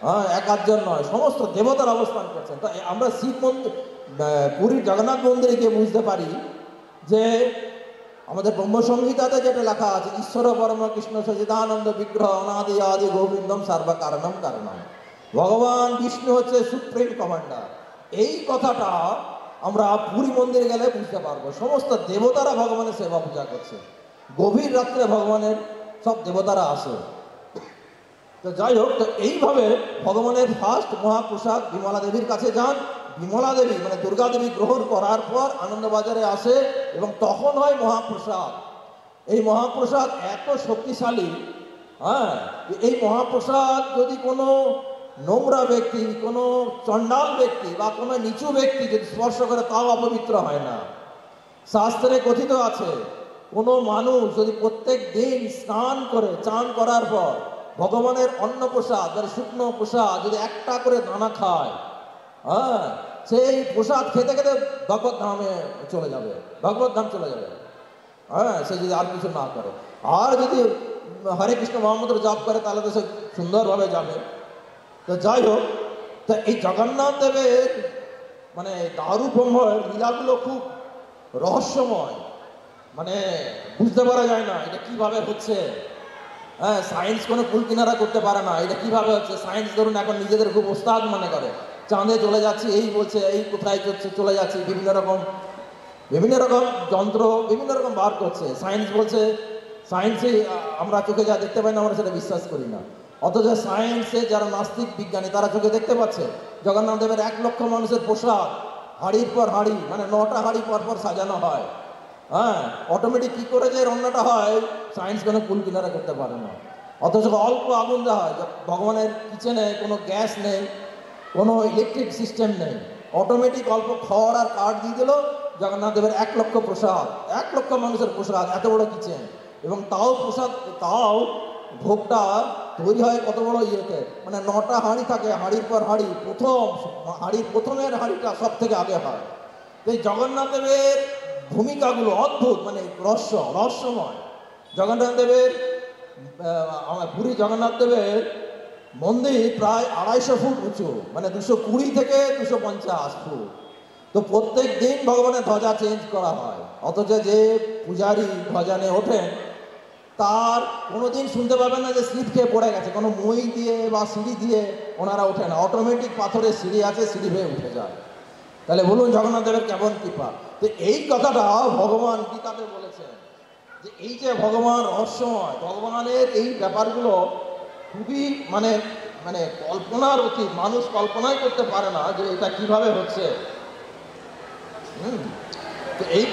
হ্যাঁ, এক আধজন নয়, সমস্ত দেবতার অবস্থান করছেন। তো আমরা শিব মন্দির, পুরীর জগন্নাথ মন্দিরে গিয়ে বুঝতে পারি যে আমাদের ব্রহ্মসংহিতাতে যেটা লেখা আছে, ঈশ্বর পরম কৃষ্ণ সচিদানন্দ বিগ্রহ অনাদি আদি গোবিন্দম সর্ব কারণম কারণম। ভগবান বিষ্ণু হচ্ছে সুপ্রিম কমান্ডার। এই কথাটা আমরা পুরী মন্দিরে গেলে বুঝতে পারবো। সমস্ত দেবতারা ভগবানের সেবা পূজা করছে, গভীর রাত্রে ভগবানের সব দেবতারা আসে। তো যাই হোক, তো এইভাবে ভগবানের ফার্স্ট মহাপ্রসাদ বিমলা দেবীর কাছে যান। বিমলা দেবী মানে দুর্গা দেবী গ্রহণ করার পর আনন্দবাজারে আসে, এবং তখন হয় মহাপ্রসাদ। এই মহাপ্রসাদ এত শক্তিশালী, হ্যাঁ, এই মহাপ্রসাদ যদি কোনো নোংরা ব্যক্তি, কোনো চণ্ডাল ব্যক্তি বা কোনো নিচু ব্যক্তি যদি স্পর্শ করে তাও অপবিত্র হয় না। শাস্ত্রে কথিত আছে কোনো মানুষ যদি প্রত্যেক দিন স্নান করে চান করার পর ভগবানের অন্ন প্রসাদ মানে শুকনো প্রসাদ যদি একটা করে দানা খায়, হ্যাঁ, সেই প্রসাদ খেতে খেতে ভগবত ধামে চলে যাবে, ভগবত ধাম চলে যাবে। হ্যাঁ, সে যদি আর কিছু না করে, আর যদি হরে কৃষ্ণ মহামন্ত্র জপ করে তাহলে তো সে সুন্দরভাবে যাবে। তো যাই হোক, তো এই জগন্নাথ দেবের মানে দারু ব্রহ্মের লীলাগুলো খুব রহস্যময়, মানে বুঝতে পারা যায় না এটা কিভাবে হচ্ছে। হ্যাঁ, সায়েন্স কোনো কুল কিনারা করতে পারে না এটা কিভাবে হচ্ছে। সায়েন্স ধরুন এখন নিজেদের খুব ওস্তাদ মনে করে, চাঁদে চলে যাচ্ছি এই বলছে, এই কোথায় চলে যাচ্ছি, বিভিন্ন রকম যন্ত্র বিভিন্ন রকম বার করছে। সায়েন্স বলছে, সায়েন্সে আমরা চোখে যা দেখতে পাই না আমরা সেটা বিশ্বাস করি না, অথচ সায়েন্সে যারা নাস্তিক বিজ্ঞানী তারা চোখে দেখতে পাচ্ছে জগন্নাথ দেবের 1 লক্ষ মানুষের পোশাক হাড়ির পর হাড়ি, মানে 9টা হাড়ি পরপর সাজানো হয়। হ্যাঁ, অটোমেটিক কী করে যে রান্নাটা হয় সায়েন্স কোনো কুল কিনারা করতে পারে না। অথচ অল্প আগুন দেওয়া হয়, ভগবানের কিচেনে কোনো গ্যাস নেই, কোনো ইলেকট্রিক সিস্টেম নেই, অটোমেটিক অল্প খড় আর কাঠ দিয়ে দিল, জগন্নাথ দেবের 1 লক্ষ প্রসাদ, 1 লক্ষ মানুষের প্রসাদ, এত বড় কিচেন, এবং তাও প্রসাদ, তাও ভোগটা তৈরি হয় কত বড় ইয়েতে, মানে 9টা হাঁড়ি থাকে, হাঁড়ির পর হাঁড়ি, প্রথমের হাঁড়িটা সব থেকে আগে হয়। তো এই জগন্নাথ দেবের ভূমিকাগুলো অদ্ভুত, মানে রহস্যময়। জগন্নাথ দেবের পুরী জগন্নাথ দেবের মন্দির প্রায় 250 ফুট উঁচু, মানে 220 থেকে 250 ফুট। তো প্রত্যেক দিন ভগবানের ধ্বজা চেঞ্জ করা হয়, অথচ যে পূজারী ধ্বজা নিয়ে ওঠেন তার কোনোদিন শুনতে পাবেন না যে স্লিপ খেয়ে পড়ে গেছে, কোনো মই দিয়ে বা সিঁড়ি দিয়ে ওনারা ওঠে না, অটোমেটিক পাথরের সিঁড়ি আছে, সিঁড়ি হয়ে উঠে যায়। তাহলে বলুন জগন্নাথ দেবের কেমন কৃপা। তো এই কথাটা ভগবান গীতাতে বলেছেন যে এই যে ভগবান রহস্যময়, ভগবানের এই ব্যাপারগুলো খুবই মানে মানে কল্পনার অতীত, মানুষ কল্পনাই করতে পারে না যে এটা কিভাবে হচ্ছে। তো এই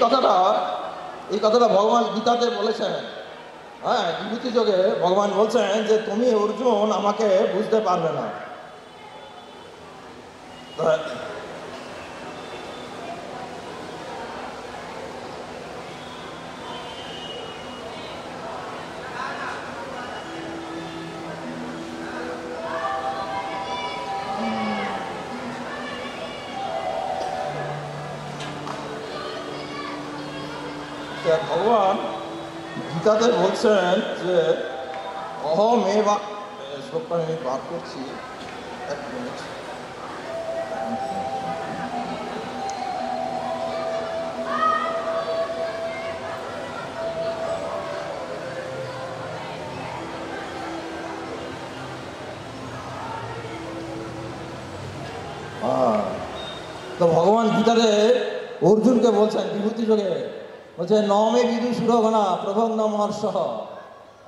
কথাটা ভগবান গীতাতে বলেছেন। হ্যাঁ, বিভূতি যোগে ভগবান বলছেন যে তুমি অর্জুন আমাকে বুঝতে পারবে না। ভগবান গীতাতে বলছেন যে অহমেবা, শ্লোকটা আমি বার করছি, 1 মিনিট। তো ভগবান গীতাতে অর্জুনকে বলছেন বিভূতি যোগে, বলছে নমে বিদু সুরগণা প্রভং ন মহর্ষঃ।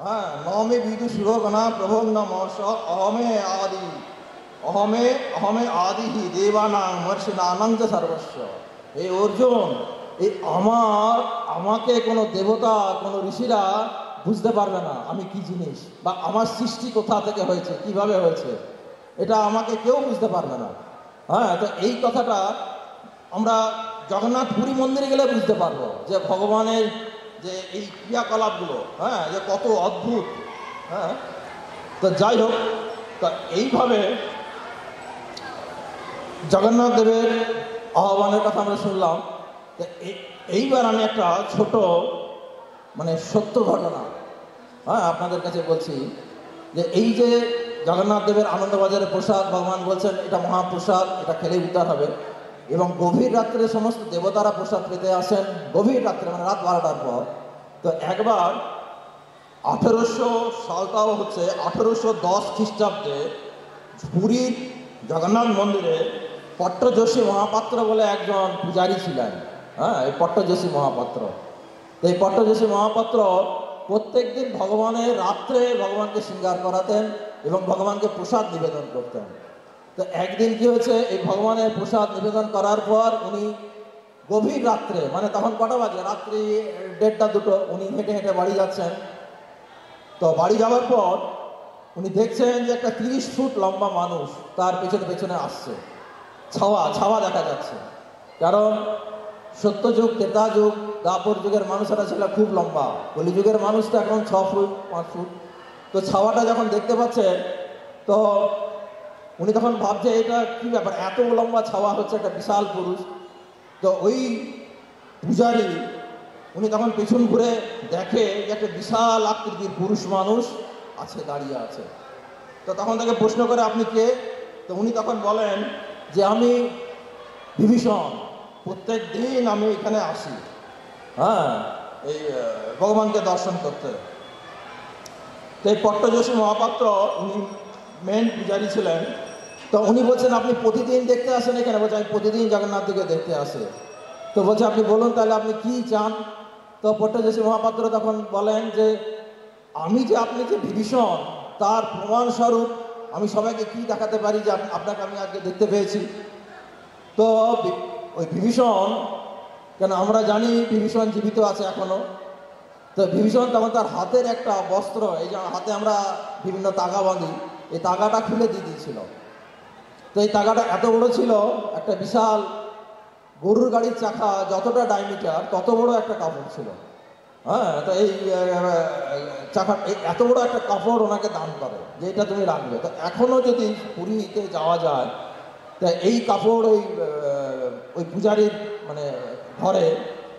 হ্যাঁ, নমে বিদু সুরগণা প্রভং ন মহর্ষঃ অহমে আদি হি দেবানাং মর্ষিণানাং চ সর্বস্ব। এই অর্জুন, এই আমাকে কোনো দেবতা কোনো ঋষিরা বুঝতে পারবে না আমি কি জিনিস, বা আমার সৃষ্টি কোথা থেকে হয়েছে, কিভাবে হয়েছে, এটা আমাকে কেউ বুঝতে পারবে না। হ্যাঁ, তো এই কথাটা আমরা জগন্নাথ পুরী মন্দিরে গেলে বুঝতে পারবো যে ভগবানের যে এই ক্রিয়াকলাপগুলো, হ্যাঁ, যে কত অদ্ভুত। হ্যাঁ, তো যাই হোক, তো এইভাবে জগন্নাথ দেবের আহ্বানের কথা আমরা শুনলাম। তো এইবার আমি একটা ছোট মানে সত্য ঘটনা আপনাদের কাছে বলছি যে এই যে জগন্নাথ দেবের আনন্দবাজারের প্রসাদ, ভগবান বলছেন এটা মহাপ্রসাদ, এটা খেলে উদ্ধার হবে, এবং গভীর রাত্রে সমস্ত দেবতারা প্রসাদ পেতে আসেন, গভীর রাত্রে মানে রাত 12টার পর। তো একবার 1800 সালটাও হচ্ছে 1810 খ্রিস্টাব্দে পুরীর জগন্নাথ মন্দিরে পট্টযোশী মহাপাত্র বলে একজন পূজারী ছিলেন। হ্যাঁ, এই পট্টযোশী মহাপাত্র, তো এই পট্টযোশী মহাপাত্র প্রত্যেক দিন ভগবানের রাত্রে ভগবানকে শৃঙ্গার করাতেন এবং ভগবানকে প্রসাদ নিবেদন করতেন। তো একদিন কি হয়েছে, এই ভগবানের প্রসাদ নিবেদন করার পর উনি গভীর রাত্রে, মানে তখন কটা বাজে, রাত্রি 1:30-2, উনি হেঁটে হেঁটে বাড়ি যাচ্ছেন। তো বাড়ি যাওয়ার পর উনি দেখছেন যে একটা 30 ফুট লম্বা মানুষ তার পেছনে পেছনে আসছে, ছাওয়া ছাওয়া দেখা যাচ্ছে। কারণ সত্যযুগ, ত্রেতা যুগ, দ্বাপর যুগের মানুষেরা ছিল খুব লম্বা, কলিযুগের মানুষ তো এখন 6 ফুট 5 ফুট। তো ছাওয়াটা যখন দেখতে পাচ্ছে, তো উনি তখন ভাবছে এটা কি ব্যাপার, এত লম্বা ছাওয়া হচ্ছে, একটা বিশাল পুরুষ। তো ওই পূজারী উনি তখন পেছন ঘুরে দেখে যে একটা বিশাল আকৃতির পুরুষ মানুষ আছে, দাঁড়িয়ে আছে। তো তখন তাকে প্রশ্ন করে, আপনি কে? তো উনি তখন বলেন যে আমি বিভীষণ, প্রত্যেক দিন আমি এখানে আসি, হ্যাঁ, এই ভগবানকে দর্শন করতে। তো এই পট্টযশী মহাপাত্র উনি মেন পূজারী ছিলেন। তো উনি বলছেন, আপনি প্রতিদিন দেখতে আসেন এখানে? বলছে, আমি প্রতিদিন জগন্নাথকে দেখতে আসে। তো বলছে, আপনি বলুন তাহলে আপনি কি চান? তো পট্টযশী মহাপাত্র তখন বলেন যে আমি যে আপনি যে বিভীষণ, তার প্রমাণস্বরূপ আমি সবাইকে কি দেখাতে পারি যে আপনাকে আমি আজকে দেখতে পেয়েছি। তো ওই বিভীষণ, কেন আমরা জানি বিভীষণ জীবিত আছে এখনো। তো বিভীষণ তখন তার হাতের একটা বস্ত্র, এই যে হাতে আমরা বিভিন্ন তাগা বাঁধি, এই তাগাটা খুলে দিয়ে দিয়েছিল। তো এই তাগাটা এত বড় ছিল, একটা বিশাল গরুর গাড়ির চাকা যতটা ডায়ামিটার তত বড় একটা কাপড় ছিল। হ্যাঁ, তো এই চাকা, এত বড় একটা কাপড় ওনাকে দান করে যে এটা তুমি রাখবে। তো এখনও যদি পুরীতে যাওয়া যায়, তা এই কাপড় ওই পূজারীর মানে ঘরে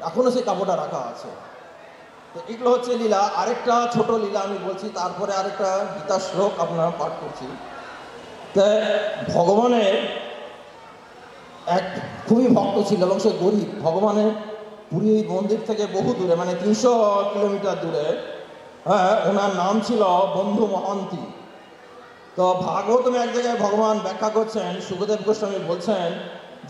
এখনও সেই কাপড়টা রাখা আছে। তো এগুলো হচ্ছে লীলা। আরেকটা ছোট লীলা আমি বলছি, তারপরে আরেকটা গীতা শ্লোক আপনারা পাঠ করছি। তা ভগবানের এক খুবই ভক্ত ছিল এবং সে গরিব। ভগবানের পুরী মন্দির থেকে বহু দূরে, মানে 300 কিলোমিটার দূরে, হ্যাঁ, ওনার নাম ছিল বন্ধু মহান্তি। তো ভাগবতমে এক জায়গায় ভগবান ব্যাখ্যা করছেন, সুখদেব গোস্বামী বলছেন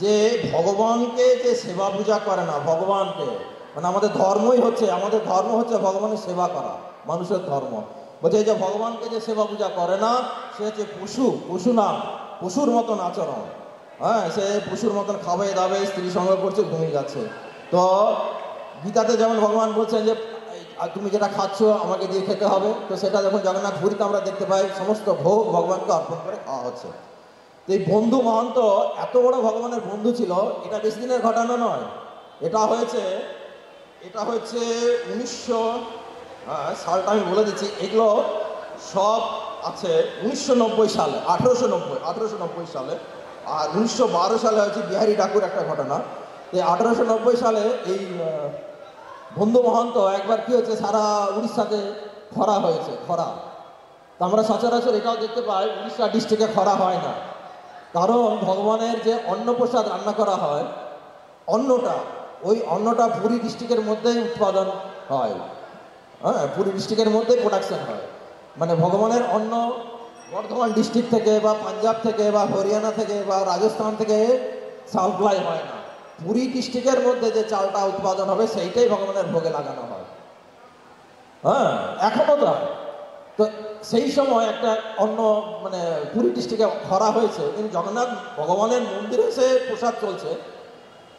যে ভগবানকে যে সেবা পূজা করে না, ভগবানকে মানে আমাদের ধর্মই হচ্ছে, আমাদের ধর্ম হচ্ছে ভগবানের সেবা করা, মানুষের ধর্ম। বলছে যে ভগবানকে যে সেবা পূজা করে না, সে হচ্ছে পশু না, পশুর মতন আচরণ। হ্যাঁ, সে পশুর মতন খাবে দাবে, স্ত্রী সঙ্গ করছে, ঘুমিয়ে যাচ্ছে। তো গীতাতে যেমন ভগবান বলছেন যে তুমি যেটা খাচ্ছ আমাকে দিয়ে খেতে হবে। তো সেটা যখন জগন্নাথ পুরীতে আমরা দেখতে পাই, সমস্ত ভোগ ভগবানকে অর্পণ করে খাওয়া হচ্ছে। তো এই বন্ধু মহন্ত এত বড় ভগবানের বন্ধু ছিল, এটা বেশি দিনের ঘটনা নয়। এটা হয়েছে 1900 সালটা আমি বলে দিচ্ছি, এগুলো সব আছে 1990 সালে, 1890 সালে। আর 1912 সালে হচ্ছে বিহারী ঠাকুর একটা ঘটনা। তো 1890 সালে এই বন্ধু মহন্ত একবার কি হচ্ছে, সারা উড়িষ্যাতে খরা হয়েছে, খরা। তো আমরা সচরাচর এটাও দেখতে পাই, উড়িষ্যা ডিস্ট্রিক্টে খরা হয় না, কারণ ভগবানের যে অন্নপ্রসাদ রান্না করা হয়, ওই অন্নটা পুরী ডিস্ট্রিক্টের মধ্যেই উৎপাদন হয়। হ্যাঁ, পুরী ডিস্ট্রিক্টের মধ্যেই প্রোডাকশন হয়। মানে ভগবানের অন্ন বর্ধমান ডিস্ট্রিক্ট থেকে বা পাঞ্জাব থেকে বা হরিয়ানা থেকে বা রাজস্থান থেকে সাপ্লাই হয় না, পুরী ডিস্ট্রিক্টের মধ্যে যে চালটা উৎপাদন হবে সেইটাই ভগবানের ভোগে লাগানো হয়। হ্যাঁ, এখনো তো। তো সেই সময় একটা অন্য মানে পুরী ডিস্ট্রিক্টে খরা হয়েছে, কিন্তু জগন্নাথ ভগবানের মন্দিরে সে প্রসাদ চলছে।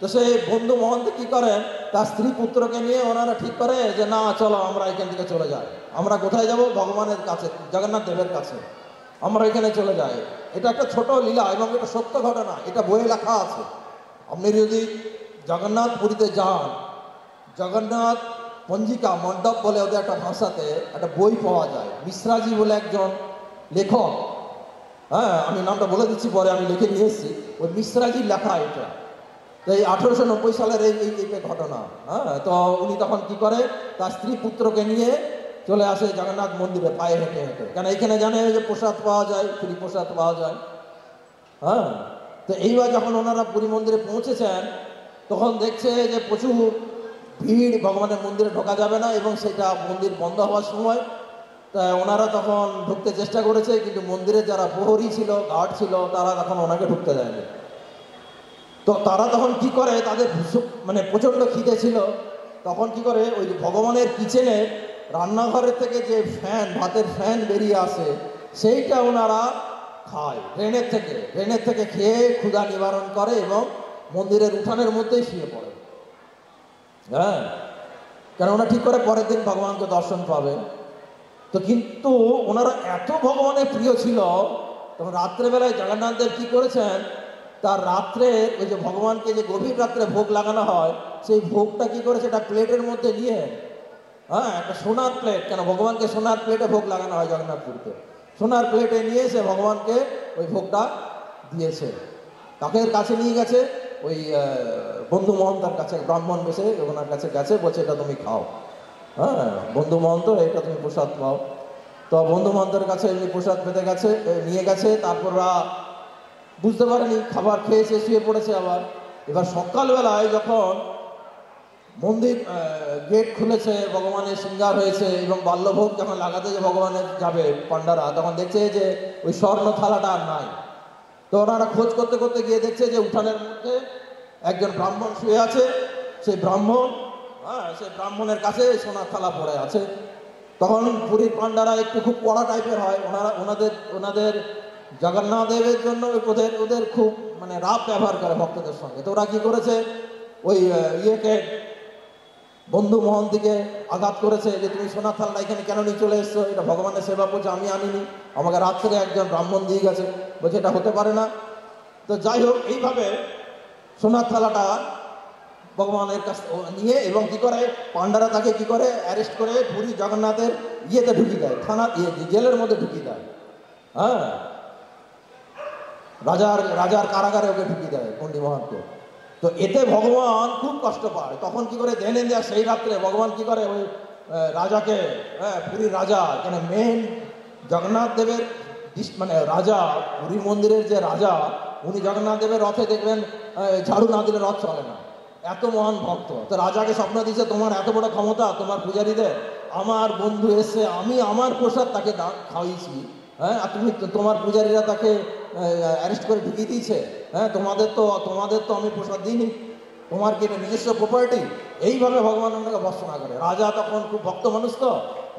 তো সেই বন্ধু মহন্ত কি করেন, তার স্ত্রী পুত্রকে নিয়ে ওনারা ঠিক করে যে না চলো আমরা এখান থেকে চলে যাই। আমরা কোথায় যাব? ভগবানের কাছে, জগন্নাথ দেবের কাছে আমরা এখানে চলে যাই। এটা একটা ছোট লীলা এবং এটা সত্য ঘটনা, এটা বইয়ে লেখা আছে। আপনি যদি জগন্নাথ পুরীতে যান, জগন্নাথ পঞ্জিকা মণ্ডপ বলে ওদের একটা ভাষাতে একটা বই পাওয়া যায়। মিশ্রাজি বলে একজন লেখক, হ্যাঁ আমি নামটা বলে দিচ্ছি, পরে আমি লিখে নিয়ে এসেছি, ওই মিশ্রাজির লেখা এটা। তো এই 1890 সালের এই ঘটনা। হ্যাঁ, তো উনি তখন কি করে, তার স্ত্রী পুত্রকে নিয়ে চলে আসে জগন্নাথ মন্দিরে পায়ে হেঁটে হেঁটে, কেন এখানে জানে যে প্রসাদ পাওয়া যায়, ফ্রি প্রসাদ পাওয়া যায়। হ্যাঁ, তো এইবার যখন ওনারা পুরী মন্দিরে পৌঁছেছেন, তখন দেখছে যে প্রচুর ভিড়, ভগবানের মন্দিরে ঢোকা যাবে না এবং সেটা মন্দির বন্ধ হওয়ার সময়। তা ওনারা তখন ঢুকতে চেষ্টা করেছে, কিন্তু মন্দিরে যারা প্রহরী ছিল, গার্ড ছিল, তারা তখন ওনাকে ঢুকতে দেয়নি। তো তারা তখন কি করে, তাদের মানে প্রচণ্ড খিদে ছিল, তখন কি করে, ওই ভগবানের কিচেনের রান্নাঘরের থেকে যে ফ্যান, ভাতের ফ্যান বেরিয়ে আসে, সেইটা ওনারা খায় ট্রেনের থেকে খেয়ে ক্ষুধা নিবারণ করে এবং মন্দিরের উঠানের মধ্যেই শুয়ে পড়ে। হ্যাঁ, কেন ওরা ঠিক করে পরের দিন ভগবানকে দর্শন পাবে। তো কিন্তু ওনারা এত ভগবানের প্রিয় ছিল, তখন রাত্রেবেলায় জগন্নাথ দেব কী করেছেন, তার রাত্রে ওই যে ভগবানকে যে গভীর রাত্রে ভোগ লাগানো হয়, সেই ভোগটা কী করেছে, একটা প্লেটের মধ্যে নিয়ে, হ্যাঁ একটা সোনার প্লেট, কেন ভগবানকে সোনার প্লেটে ভোগ লাগানো হয় জগন্নাথপুরীতে, সোনার প্লেটে নিয়ে এসে ভগবানকে ওই ভোগটা দিয়েছে। তাকে কাছে নিয়ে গেছে ওই বন্ধু মহন্তার কাছে, ব্রাহ্মণ বেশে ওনার কাছে গেছে, বলছে এটা তুমি খাও, হ্যাঁ বন্ধু মহন্ত এটা তুমি প্রসাদ পাও। তো বন্ধু মহন্তের কাছে এমনি প্রসাদ পেতে গেছে, নিয়ে গেছে, তারপর বুঝতে পারেনি, খাবার খেয়েছে, শুয়ে পড়েছে আবার। এবার সকালবেলায় যখন মন্দির গেট খুলেছে, ভগবানের শৃঙ্গার হয়েছে এবং বাল্যভোগ যখন লাগাতে যে ভগবানের যাবে পান্ডারা, তখন দেখছে যে ওই স্বর্ণ থালাটা আর নাই। তো ওনারা খোঁজ করতে করতে গিয়ে দেখছে যে উঠানের মধ্যে একজন ব্রাহ্মণ শুয়ে আছে, সেই ব্রাহ্মণ, হ্যাঁ সেই ব্রাহ্মণের কাছে সোনার থালা পড়ে আছে। তখন পুরীর পান্ডারা একটু খুব কড়া টাইপের হয়, ওনাদের জগন্নাথ দেবের জন্য ওদের খুব মানে রাপ ব্যবহার করে ভক্তদের সঙ্গে। তো ওরা কী করেছে, ওই ইয়েকে বন্ধু মহন্তিকে আঘাত করেছে যে তুমি সোনার থালটা এখানে কেন নিয়ে চলে এসছো, এটা ভগবানের সেবা করছে, আমি আনিনি, আমাকে রাত থেকে একজন ব্রাহ্মণ দিয়ে গেছে, বলছে এটা হতে পারে না। তো যাই হোক, এইভাবে সোনার থালাটা ভগবানের কাছ নিয়ে এবং কী করে পান্ডারা তাকে কী করে অ্যারেস্ট করে পুরী জগন্নাথের ইয়েতে ঢুকিয়ে দেয়, থানা জেলের মধ্যে ঢুকিয়ে দেয়, হ্যাঁ রাজার কারাগারে ওকে ঢুকিয়ে দেয় পণ্ডিত মহাত্ম। তো এতে ভগবান খুব কষ্ট পায়। তখন কি করে দেন দেয়া সেই রাত্রে ভগবান কি করে ওই রাজাকে, হ্যাঁ পুরীর রাজা, কেন মেন জগন্নাথ দেবের মানে রাজা, পুরী মন্দিরের যে রাজা, উনি জগন্নাথ দেবের রথে দেখবেন ঝাড়ু না দিলে রথ চলে না, এত মহান ভক্ত। তো রাজাকে স্বপ্ন দিয়েছে, তোমার এত বড় ক্ষমতা, তোমার পূজারীদের, আমার বন্ধু এসে আমি আমার প্রসাদ তাকে খাওয়াইছি, হ্যাঁ আর তুমি তোমার পূজারীরা তাকে অ্যারেস্ট করে ঢুকিয়ে দিয়েছে, হ্যাঁ তোমাদের তো আমি প্রসাদ দিইনি, তোমার কি এটা নিজস্ব প্রপার্টি? এইভাবে ভগবান ওনাকে ভর্ৎসনা করে। রাজা তখন খুব ভক্ত মানুষ, তো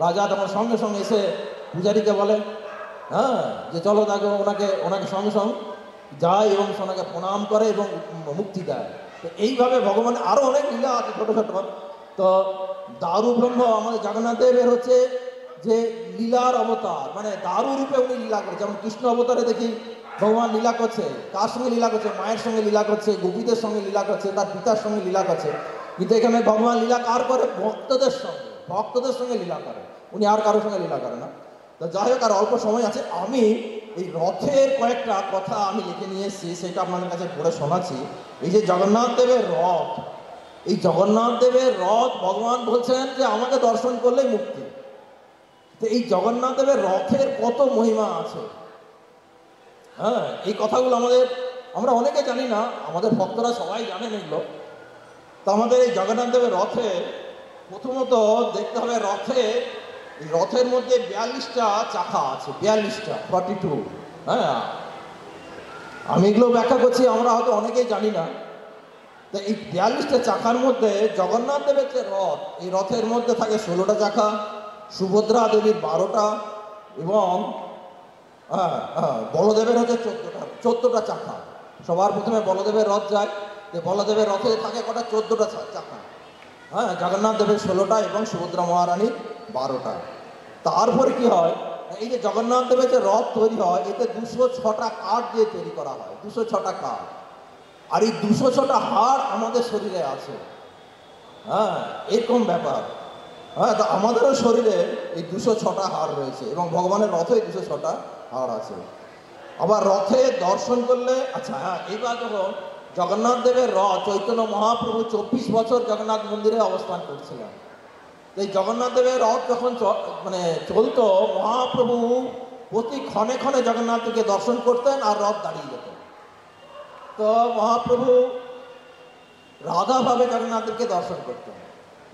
রাজা তখন সঙ্গে সঙ্গে এসে পূজারীকে বলে, হ্যাঁ যে চলো তাকে ওনাকে সঙ্গে সঙ্গে যায় এবং ওনাকে প্রণাম করে এবং মুক্তি দেয়। তো এইভাবে ভগবান আরও অনেক লীলা আছে ছোটো ছোটো। তো দারু ব্রহ্ম আমাদের জগন্নাথ দেবের হচ্ছে যে লীলার অবতার, মানে দারু রূপে উনি লীলা করে। যেমন কৃষ্ণ অবতারে দেখি ভগবান লীলা করছে, কার সঙ্গে লীলা করছে, মায়ের সঙ্গে লীলা করছে, গোপীদের সঙ্গে লীলা করছে, তার পিতার সঙ্গে লীলা করছে। কিন্তু এখানে ভগবান লীলা কার করে? ভক্তদের সঙ্গে লীলা করে, উনি আর কারোর সঙ্গে লীলা করে না। তো যাই হোক, আর অল্প সময় আছে, আমি এই রথের কয়েকটা কথা আমি লিখে নিয়ে এসেছি, সেটা আপনাদের কাছে পড়ে শোনাচ্ছি। এই যে জগন্নাথ দেবের রথ, এই জগন্নাথ দেবের রথ ভগবান বলছেন যে আমাকে দর্শন করলেই মুক্তি। তো এই জগন্নাথ দেবের রথের কত মহিমা আছে, হ্যাঁ এই কথাগুলো আমরা অনেকে জানি না, আমাদের ভক্তরা সবাই জানেন এগুলো। তো আমাদের এই জগন্নাথ দেবের রথে প্রথমত দেখতে হবে, রথের মধ্যে 42টা চাকা আছে, 42, হ্যাঁ আমি এগুলো ব্যাখ্যা করছি, আমরা হয়তো অনেকেই জানি না। তো এই 42টা চাকার মধ্যে জগন্নাথ দেবের যে রথ, এই রথের মধ্যে থাকে 16টা চাকা, সুভদ্রা দেবীর 12টা এবং বলদেবের হচ্ছে 14টা চাকা। সবার প্রথমে বলদেবের রথ যায়, যে বলদেবের রথে থাকে কটা? 14টা চাকা, হ্যাঁ জগন্নাথ দেবের 16টা এবং সুভদ্রা মহারানীর 12টা। তারপরে কি হয়, এই যে জগন্নাথ দেবের যে রথ তৈরি হয়, এতে 206টা কাঠ দিয়ে তৈরি করা হয়, 206টা কাঠ। আর এই 206টা হাড় আমাদের শরীরে আছে, হ্যাঁ এরকম ব্যাপার। হ্যাঁ তো আমাদেরও শরীরে এই 206টা হাড় রয়েছে এবং ভগবানের রথে 206টা হাড় আছে। আবার রথে দর্শন করলে, আচ্ছা হ্যাঁ এইবার যখন জগন্নাথ দেবের রথ, চৈতন্য মহাপ্রভু 24 বছর জগন্নাথ মন্দিরে অবস্থান করছিলেন। এই জগন্নাথ দেবের রথ যখন মানে চলতো, মহাপ্রভু প্রতি ক্ষণে ক্ষণে জগন্নাথকে দর্শন করতেন আর রথ দাঁড়িয়ে যেত। তো মহাপ্রভু রাধাভাবে জগন্নাথদেবকে দর্শন করতেন,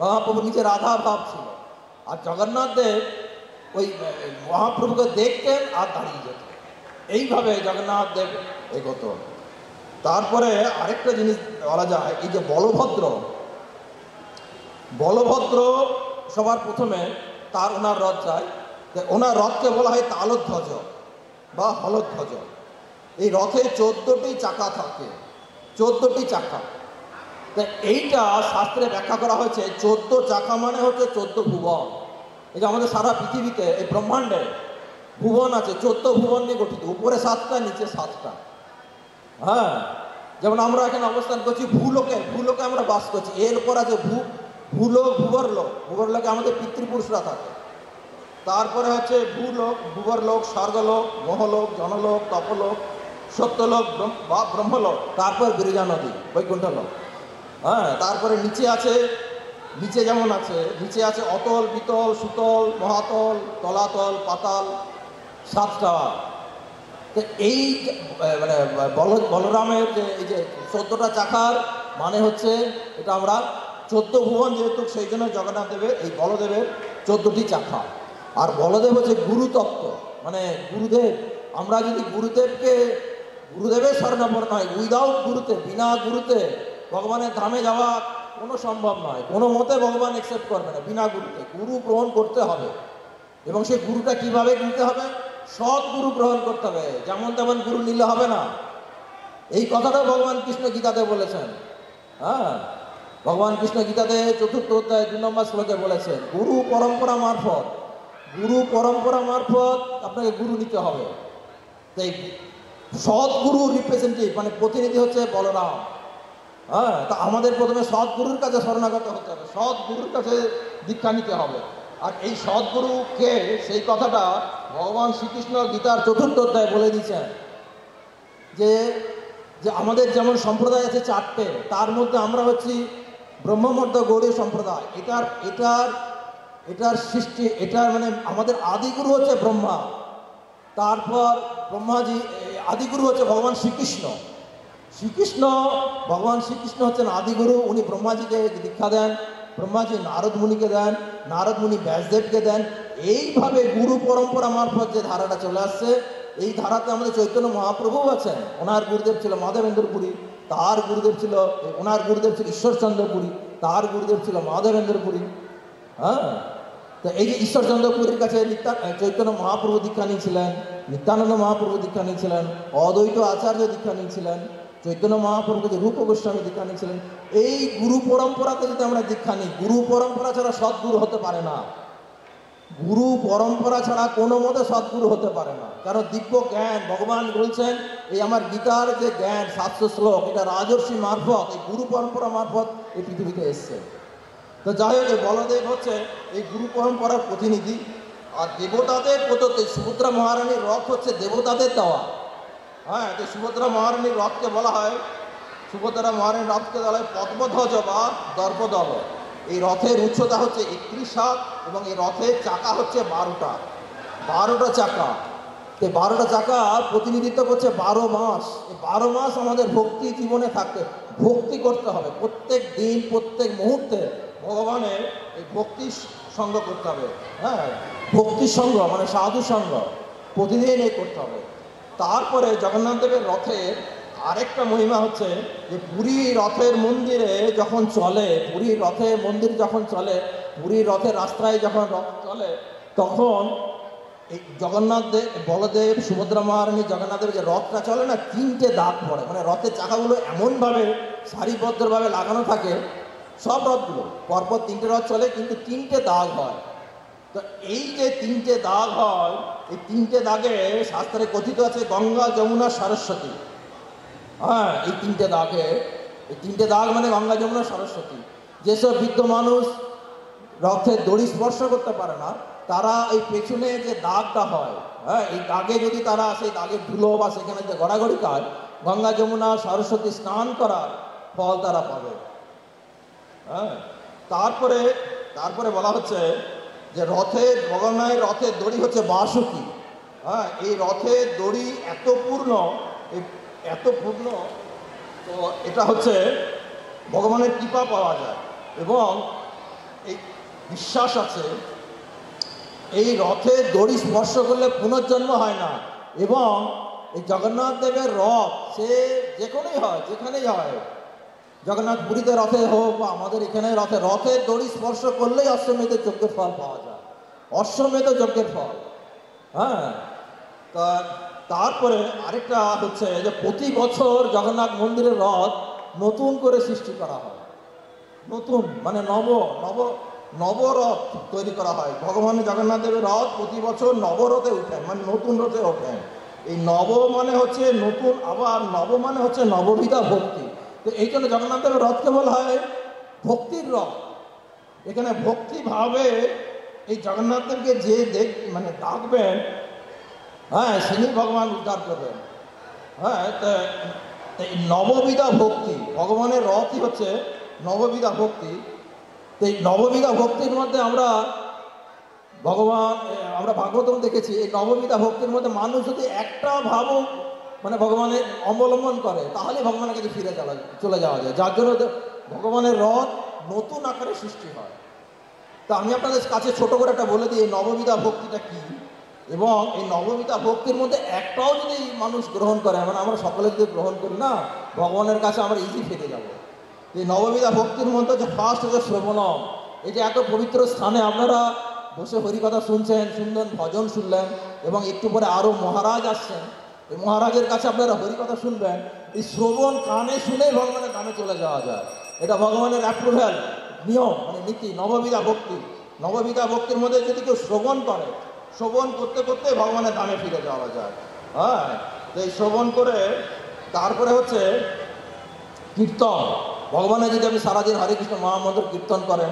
মহাপ্রভু নিচে রাধা ভাব ছিল, আর জগন্নাথ দেব ওই মহাপ্রভুকে দেখতেন আর দাঁড়িয়ে যেত। এইভাবে জগন্নাথ দেব এগোত। তারপরে আরেকটা জিনিস বলা যায়, এই যে বলভদ্র সবার প্রথমে ওনার রথ যায়, ওনার রথকে বলা হয় তালধ্বজ বা হলধ্বজ। এই রথে 14টি চাকা থাকে, 14টি চাকা। তো এইটা শাস্ত্রে ব্যাখ্যা করা হয়েছে, 14 চাকা মানে হচ্ছে 14 ভুবন, এই যে আমাদের সারা পৃথিবীতে এই ব্রহ্মাণ্ডে ভুবন আছে, 14 ভুবন নিয়ে গঠিত, উপরে 7টা নিচে 7টা। হ্যাঁ, যেমন আমরা এখানে অবস্থান করছি ভূলোকে আমরা বাস করছি। এরপর আছে ভূলোক, ভূবরলোকে আমাদের পিতৃপুরুষরা থাকে। তারপরে হচ্ছে ভূবরলোক, স্বর্গলোক, মহলোক, জনলোক, তপলোক, সত্যলোক বা ব্রহ্মলোক, তারপর বিরজা নদী, বৈকুণ্ঠ লোক। হ্যাঁ, তারপরে নিচে যেমন আছে, নিচে আছে অতল, বিতল, সুতল, মহাতল, তলাতল, পাতাল, 7টা। তো এই মানে বলরামের যে এই যে 14টা চাকার মানে হচ্ছে এটা আমরা 14 ভুবন যেহেতু, সেই জন্য জগন্নাথ দেবের এই বলদেবের 14টি চাকা। আর বলদেব হচ্ছে গুরুতত্ত্ব, মানে গুরুদেব। আমরা যদি গুরুদেবের শরণাপন্ন হয়, উইদাউট গুরুতে, বিনা গুরুতে ভগবানের ধামে যাওয়া কোনো সম্ভব নয়। কোনো মতে ভগবান অ্যাকসেপ্ট করবে না বিনা গুরুতে। গুরু গ্রহণ করতে হবে, এবং সেই গুরুটা কিভাবে নিতে হবে? সৎ গুরু গ্রহণ করতে হবে, যেমন তেমন গুরু নিলে হবে না। এই কথাটা ভগবান কৃষ্ণ গীতাতে বলেছেন। হ্যাঁ, ভগবান কৃষ্ণ গীতাতে 4th অধ্যায় 2 নম্বর শ্লোকে বলেছেন, গুরু পরম্পরা মারফত আপনাকে গুরু নিতে হবে। তাই সৎ গুরু রিপ্রেজেন্টেটিভ মানে প্রতিনিধি হচ্ছে বলরাম। হ্যাঁ, তা আমাদের প্রথমে সৎগুরুর কাছে শরণাগত হতে হবে, সৎগুরুর কাছে দীক্ষা নিতে হবে। আর এই সৎগুরুকে, সেই কথাটা ভগবান শ্রীকৃষ্ণ গীতার 4th অধ্যায় বলে দিয়েছেন যে আমাদের যেমন সম্প্রদায় আছে 4টে, তার মধ্যে আমরা হচ্ছি ব্রহ্মমধ্য গৌড়ীয় সম্প্রদায়। এটার সৃষ্টি, এটার মানে আমাদের আদিগুরু হচ্ছে ব্রহ্মা। তারপর ব্রহ্মাজি আদিগুরু হচ্ছে ভগবান ভগবান শ্রীকৃষ্ণ হচ্ছেন আদিগুরু। উনি ব্রহ্মাজিকে দীক্ষা দেন, ব্রহ্মাজি নারদ মুনিকে দেন, নারদ মুনি ব্যাসদেবকে দেন। এইভাবে গুরু পরম্পরা মারফত যে ধারাটা চলে আসছে, এই ধারাতে আমাদের চৈতন্য মহাপ্রভুও আছেন। ওনার গুরুদেব ছিল মাধবেন্দ্র পুরী, তার গুরুদেব ছিল ওনার গুরুদেব ছিল ঈশ্বরচন্দ্র পুরী, তার গুরুদেব ছিল মাধবেন্দ্র পুরী। হ্যাঁ, তো এই যে ঈশ্বরচন্দ্র পুরীর কাছে চৈতন্য মহাপ্রভু দীক্ষা নিয়েছিলেন, নিত্যানন্দ মহাপ্রভু দীক্ষা নিয়েছিলেন, অদ্বৈত আচার্য দীক্ষা নিয়েছিলেন, চৈতন্য মহাপ্রভু যে রূপ গোস্বামী দীক্ষা নিয়েছিলেন। এই গুরু পরম্পরাতে যদি আমরা দীক্ষা নিই, গুরু পরম্পরা ছাড়া সদ্গুরু হতে পারে না। গুরু পরম্পরা ছাড়া কোনো মতে সদ্গুরু হতে পারে না। কারণ দিব্য জ্ঞান ভগবান বলছেন, এই আমার গীতার যে জ্ঞান 700 শ্লোক, এটা রাজর্ষি মারফত, এই গুরু পরম্পরা মারফত এই পৃথিবীতে এসছে। তো যাই হোক, বলদেব হচ্ছে এই গুরু পরম্পরার প্রতিনিধি। আর দেবতাদের প্রদত্ত সুভদ্রা মহারানীর রথ হচ্ছে দেবতাদের দেওয়া। হ্যাঁ, তো সুভদ্রা মহারানীর রথকে বলা হয়, সুভদ্রা মহারানীর রথকে বলা হয় পদ্মধ্বজ বা দর্পদল। এই রথের উচ্চতা হচ্ছে 31 হাত, এবং এই রথের চাকা হচ্ছে 12টা চাকা। এই 12টা চাকা প্রতিনিধিত্ব করছে 12 মাস। এই 12 মাস আমাদের ভক্তি জীবনে থাকতে, ভক্তি করতে হবে প্রত্যেক দিন, প্রত্যেক মুহূর্তে ভগবানের এই ভক্তির সঙ্গ করতে হবে। হ্যাঁ, ভক্তির সঙ্গ মানে সাধু সঙ্গ প্রতিদিন এই করতে হবে। তারপরে জগন্নাথ দেবের রথের আরেকটা মহিমা হচ্ছে যে পুরী রথের মন্দিরে যখন চলে, পুরীর রথের মন্দির যখন চলে, পুরীর রথের রাস্তায় যখন রথ চলে, তখন এই জগন্নাথ দেব, বলদেব, সুভদ্রা মহারানী, জগন্নাথ দেবের যে রথটা চলে না, 3টে দাগ পড়ে। মানে রথের চাকাগুলো এমনভাবে সারিবদ্ধভাবে লাগানো থাকে, সব রথগুলো পরপর 3টে রথ চলে, কিন্তু 3টে দাগ হয়। তো এই যে 3টে দাগ হয়, এই 3টে দাগে শাস্ত্রে কথিত আছে গঙ্গা, যমুনা, সরস্বতী। হ্যাঁ, এই 3টে দাগ মানে গঙ্গা, যমুনা, সরস্বতী। যেসব বৃদ্ধ মানুষ রথের দড়ি স্পর্শ করতে পারে না, তারা এই পেছনে যে দাগটা হয়, হ্যাঁ, এই দাগে যদি তারা সেই দাগের ধুলো বা সেখানে যে গড়াগড়ি খায়, গঙ্গা, যমুনা, সরস্বতী স্নান করার ফল তারা পাবে। হ্যাঁ, তারপরে বলা হচ্ছে যে ভগবানের রথের দড়ি হচ্ছে বাসুকি। হ্যাঁ, এই রথের দড়ি এত পূর্ণ, তো এটা হচ্ছে ভগবানের কৃপা পাওয়া যায়। এবং এই বিশ্বাস আছে, এই রথের দড়ি স্পর্শ করলে পুনর্জন্ম হয় না। এবং এই জগন্নাথ দেবের রথ সে যেখানেই হয়, জগন্নাথ পুরীতে রথে হোক বা আমাদের এখানে রথের দড়ি স্পর্শ করলেই অশ্বমেধ যজ্ঞের ফল পাওয়া যায়, অশ্বমেধ যজ্ঞের ফল। হ্যাঁ, তারপরে আরেকটা হচ্ছে যে প্রতি বছর জগন্নাথ মন্দিরের রথ নতুন করে সৃষ্টি করা হয়। নতুন মানে নবরথ তৈরি করা হয়। ভগবান জগন্নাথ দেবের রথ প্রতি বছর নবরথে উঠেন, মানে নতুন রথে ওঠেন। এই নব মানে হচ্ছে নতুন, আবার নব মানে হচ্ছে নববিধা ভক্তি। তো এই জন্য জগন্নাথ দেবের রথকে বলা হয় ভক্তির রথ। এখানে ভক্তিভাবে এই জগন্নাথ দেবকে যে মানে ডাকবেন, হ্যাঁ, তিনি ভগবান উদ্ধার করবেন। হ্যাঁ, তো এই নববিধা ভক্তি, ভগবানের রথই হচ্ছে নববিধা ভক্তি। তো এই নববিধা ভক্তির মধ্যে আমরা ভাগবতম দেখেছি, এই নববিধা ভক্তির মধ্যে মানুষ যদি একটা ভাবও মানে ভগবানের অবলম্বন করে, তাহলে ভগবানের কাছে ফিরে চলে যাওয়া যায়। যার জন্য ভগবানের রথ নতুন আকারে সৃষ্টি হয়। তা আমি আপনাদের কাছে ছোট করে একটা বলে দিই এই নববিধা ভক্তিটা কি, এবং এই নববিধা ভক্তির মধ্যে একটাও যদি মানুষ গ্রহণ করে, মানে আমরা সকলে যদি গ্রহণ করি না, ভগবানের কাছে আমরা ইজি ফিরে যাব। এই নববিধা ভক্তির মধ্যে যে ফার্স্ট হচ্ছে শ্রবণম। এই যে এত পবিত্র স্থানে আপনারা বসে হরিকথা শুনছেন, ভজন শুনলেন, এবং একটু পরে আরও মহারাজ আসছেন, এই মহারাজের কাছে আপনারা হরিকথা শুনবেন। এই শ্রবণ কানে শুনেই ভগবানের ধামে চলে যাওয়া যায়। এটা ভগবানের অ্যাপ্রুভ্যাল নিয়ম, মানে নীতি, নববিধা ভক্তি। নববিধা ভক্তির মধ্যে যদি কেউ শ্রবণ করে, শ্রবণ করতে করতে ভগবানের ধামে ফিরে যাওয়া যায়। হ্যাঁ, তো এই শ্রবণ করে তারপরে হচ্ছে কীর্তন। ভগবানের যদি আপনি সারাদিন হরে কৃষ্ণ মহামন্ত্র কীর্তন করেন,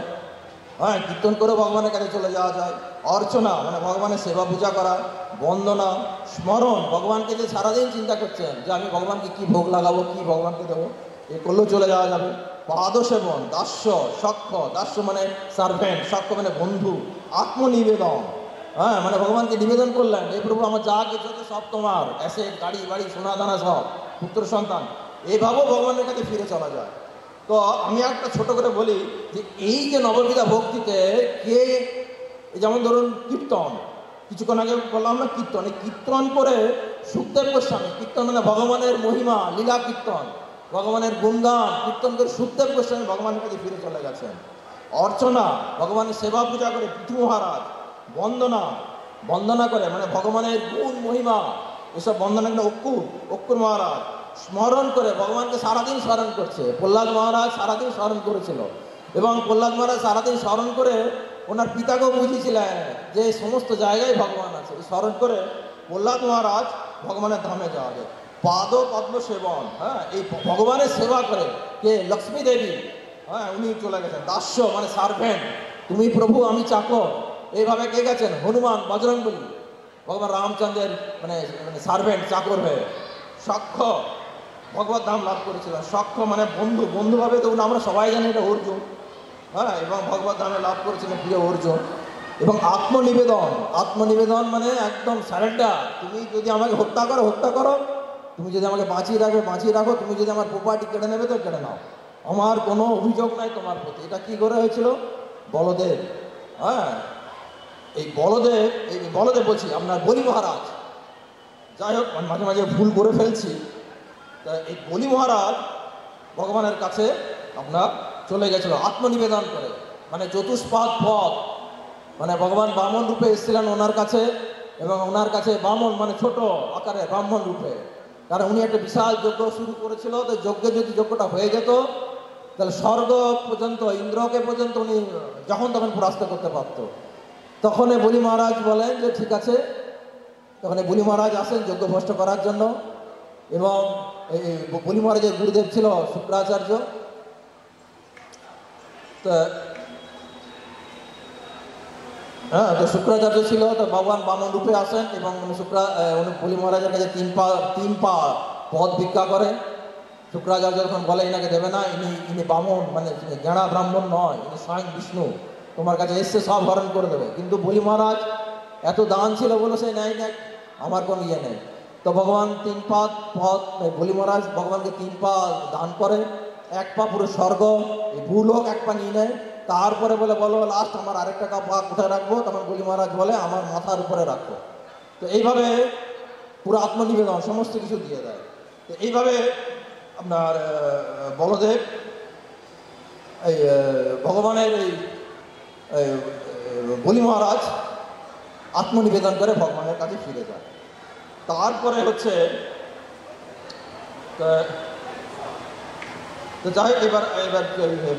হ্যাঁ, কীর্তন করে ভগবানের কাছে চলে যাওয়া যায়। অর্চনা মানে ভগবানের সেবা পূজা করা, বন্দনা, স্মরণ, ভগবানকে যে সারাদিন চিন্তা করছেন যে আমি ভগবানকে কী ভোগ লাগাবো, কী ভগবানকে দেবো, এ করলেও চলে যাওয়া যাবে। পাদসেবন, দাস্য, সখ্য, দাস্য মানে সার্ভেন্ট, সখ্য মানে বন্ধু, আত্মনিবেদন, হ্যাঁ, মানে ভগবানকে নিবেদন করলেন, এই প্রভু আমার যা কিছু আছে সব তোমার, অ্যাসেট, গাড়ি বাড়ি, সোনা দানা সব, পুত্র সন্তান, এইভাবেও ভগবানের কাছে ফিরে চলা যায়। তো আমি একটা ছোট করে বলি যে এই যে নববিধা ভক্তিতে কে, যেমন ধরুন কীর্তন, কিছুক্ষণ আগে বললাম না কীর্তন, এই কীর্তন করে সুখদেব গোস্বামী, কীর্তন মানে ভগবানের মহিমা, লীলা কীর্তন, ভগবানের গুণগান কীর্তন করে সুখদেব গোস্বামী ভগবানের কাছে ফিরে চলে গেছেন। অর্চনা, ভগবানের সেবা পূজা করে পৃথু মহারাজ, বন্দনা করে মানে ভগবানের গুণ মহিমা এসব বন্দনা করে অক্কুর মহারাজ, স্মরণ করে ভগবানকে সারাদিন স্মরণ করছে। প্রহ্লাদ মহারাজ সারাদিন স্মরণ করেছিল, এবং প্রহ্লাদ মহারাজ সারাদিন স্মরণ করে ওনার পিতাকেও বুঝিয়েছিলেন যে সমস্ত জায়গায় ভগবান আছে। স্মরণ করে প্রহ্লাদ মহারাজ ভগবানের ধামে যাওয়া যায়। পাদ পদ্ম সেবন, হ্যাঁ, এই ভগবানের সেবা করে কে, লক্ষ্মী দেবী, হ্যাঁ, উনি চলে গেছেন। দাস্য মানে সার্ভেন্ট, তুমি প্রভু আমি চাকর, এইভাবে কে গেছেন, হনুমান, বজরংবলী, ভগবান রামচন্দ্রের মানে সার্ভেন্ট, চাকর হয়ে। সখ্য, ভগবত ধাম লাভ করেছিলেন। সখ্য মানে বন্ধুভাবে, তো আমরা সবাই জানি এটা অর্জুন, হ্যাঁ, এবং ভগবত ধামে লাভ করেছিলেন প্রিয় অর্জুন। এবং আত্মনিবেদন মানে একদম সারেন্ডার। তুমি যদি আমাকে হত্যা করো, তুমি যদি আমাকে বাঁচিয়ে রাখো, তুমি যদি আমার প্রপার্টি কেড়ে নেবে তো কেড়ে নাও, আমার কোনো অভিযোগ নাই তোমার প্রতি। এটা কি করে হয়েছিল? বলদেব, হ্যাঁ, এই বলদেব বলছি আপনার বলি মহারাজ, যাই হোক মাঝে মাঝে ভুল করে ফেলছি। তা এই বলি মহারাজ ভগবানের কাছে আপনার চলে গেছিল আত্মনিবেদন করে, মানে চতুষ্পাদ পথ, মানে ভগবান বামন রূপে এসেছিলেন ওনার কাছে, এবং ওনার কাছে বামন মানে ছোট আকারে ব্রাহ্মণ রূপে, কারণ উনি একটা বিশাল যজ্ঞ শুরু করেছিল। তো যজ্ঞটা হয়ে যেত, তাহলে স্বর্গ পর্যন্ত, ইন্দ্রকে পর্যন্ত উনি যখন তখন পরাস্ত করতে পারত। তখন বলি মহারাজ বলেন যে ঠিক আছে, তখন বলি মহারাজ আসেন যজ্ঞ ভ্রষ্ট করার জন্য, এবং এই বলি মহারাজের গুরুদেব ছিল শুক্রাচার্য। তো শুক্রাচার্য ছিল, তো ভগবান বামন রূপে আসেন, এবং উনি বলি মহারাজের কাছে তিন পা পদ ভিক্ষা করেন। শুক্রাচার্য যখন বলে এনাকে দেবে না, ইনি বামন মানে জ্ঞানা ব্রাহ্মণ নয়, ইনি স্বয়ং বিষ্ণু, তোমার কাছে এসছে সব হরণ করে দেবে। কিন্তু বলি মহারাজ এত দান ছিল বলে সে নেয়, আমার কোনো ইয়ে নেই। তো ভগবান বলি মহারাজ ভগবানকে 3 পা দান করে, 1 পা পুরো স্বর্গ, এই ভূলোক 1 পা নিয়ে নেয়। তারপরে বলো লাস্ট আমার আরেকটা পা কোথায় রাখবো? তখন বলি মহারাজ বলে আমার মাথার উপরে রাখবো। তো এইভাবে পুরো আত্মনিবেদন সমস্ত কিছু দিয়ে দেয়। তো এইভাবে আপনার বলদেব এই ভগবানের এই বলি মহারাজ আত্মনিবেদন করে ভগবানের কাছে ফিরে যায়। তারপরে হচ্ছে তো যাই হোক, এবার এবার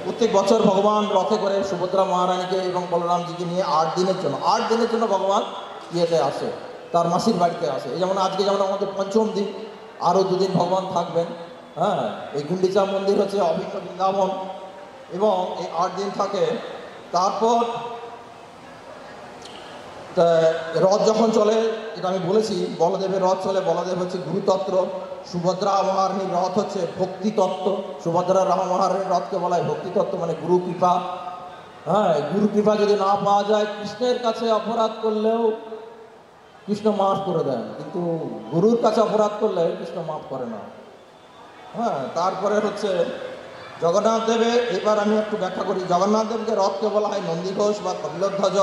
প্রত্যেক বছর ভগবান রথে করে সুভদ্রা মহারানীকে এবং বলরামজিকে নিয়ে 8 দিনের জন্য ভগবান ইয়েতে আসে, তার মাসির বাড়িতে আসে। এই যেমন আজকে যেমন আমাদের পঞ্চম দিন, আরও 2 দিন ভগবান থাকবেন। হ্যাঁ, এই গুন্ডিচা মন্দির হচ্ছে অভিন্ন বৃন্দাবন, এবং এই 8 দিন থাকে। তারপর রথ যখন চলে, এটা আমি বলেছি, বলদেবের রথ চলে। বলদেব হচ্ছে গুরুতত্ত্ব, সুভদ্রা মহারানীর রথ হচ্ছে ভক্তিতত্ত্ব। সুভদ্রা মহারানীর রথকে বলা হয় ভক্তিতত্ত্ব, মানে গুরু কৃপা। হ্যাঁ, গুরু কৃপা যদি না পাওয়া যায়, কৃষ্ণের কাছে অপরাধ করলেও কৃষ্ণ মাফ করে দেন, কিন্তু গুরুর কাছে অপরাধ করলে কৃষ্ণ মাফ করে না। হ্যাঁ, তারপরে হচ্ছে জগন্নাথ দেবের, এবার আমি একটু ব্যাখ্যা করি। জগন্নাথ দেবকে রথকে বলা হয় নন্দীঘোষ বা কপিলধ্বজ।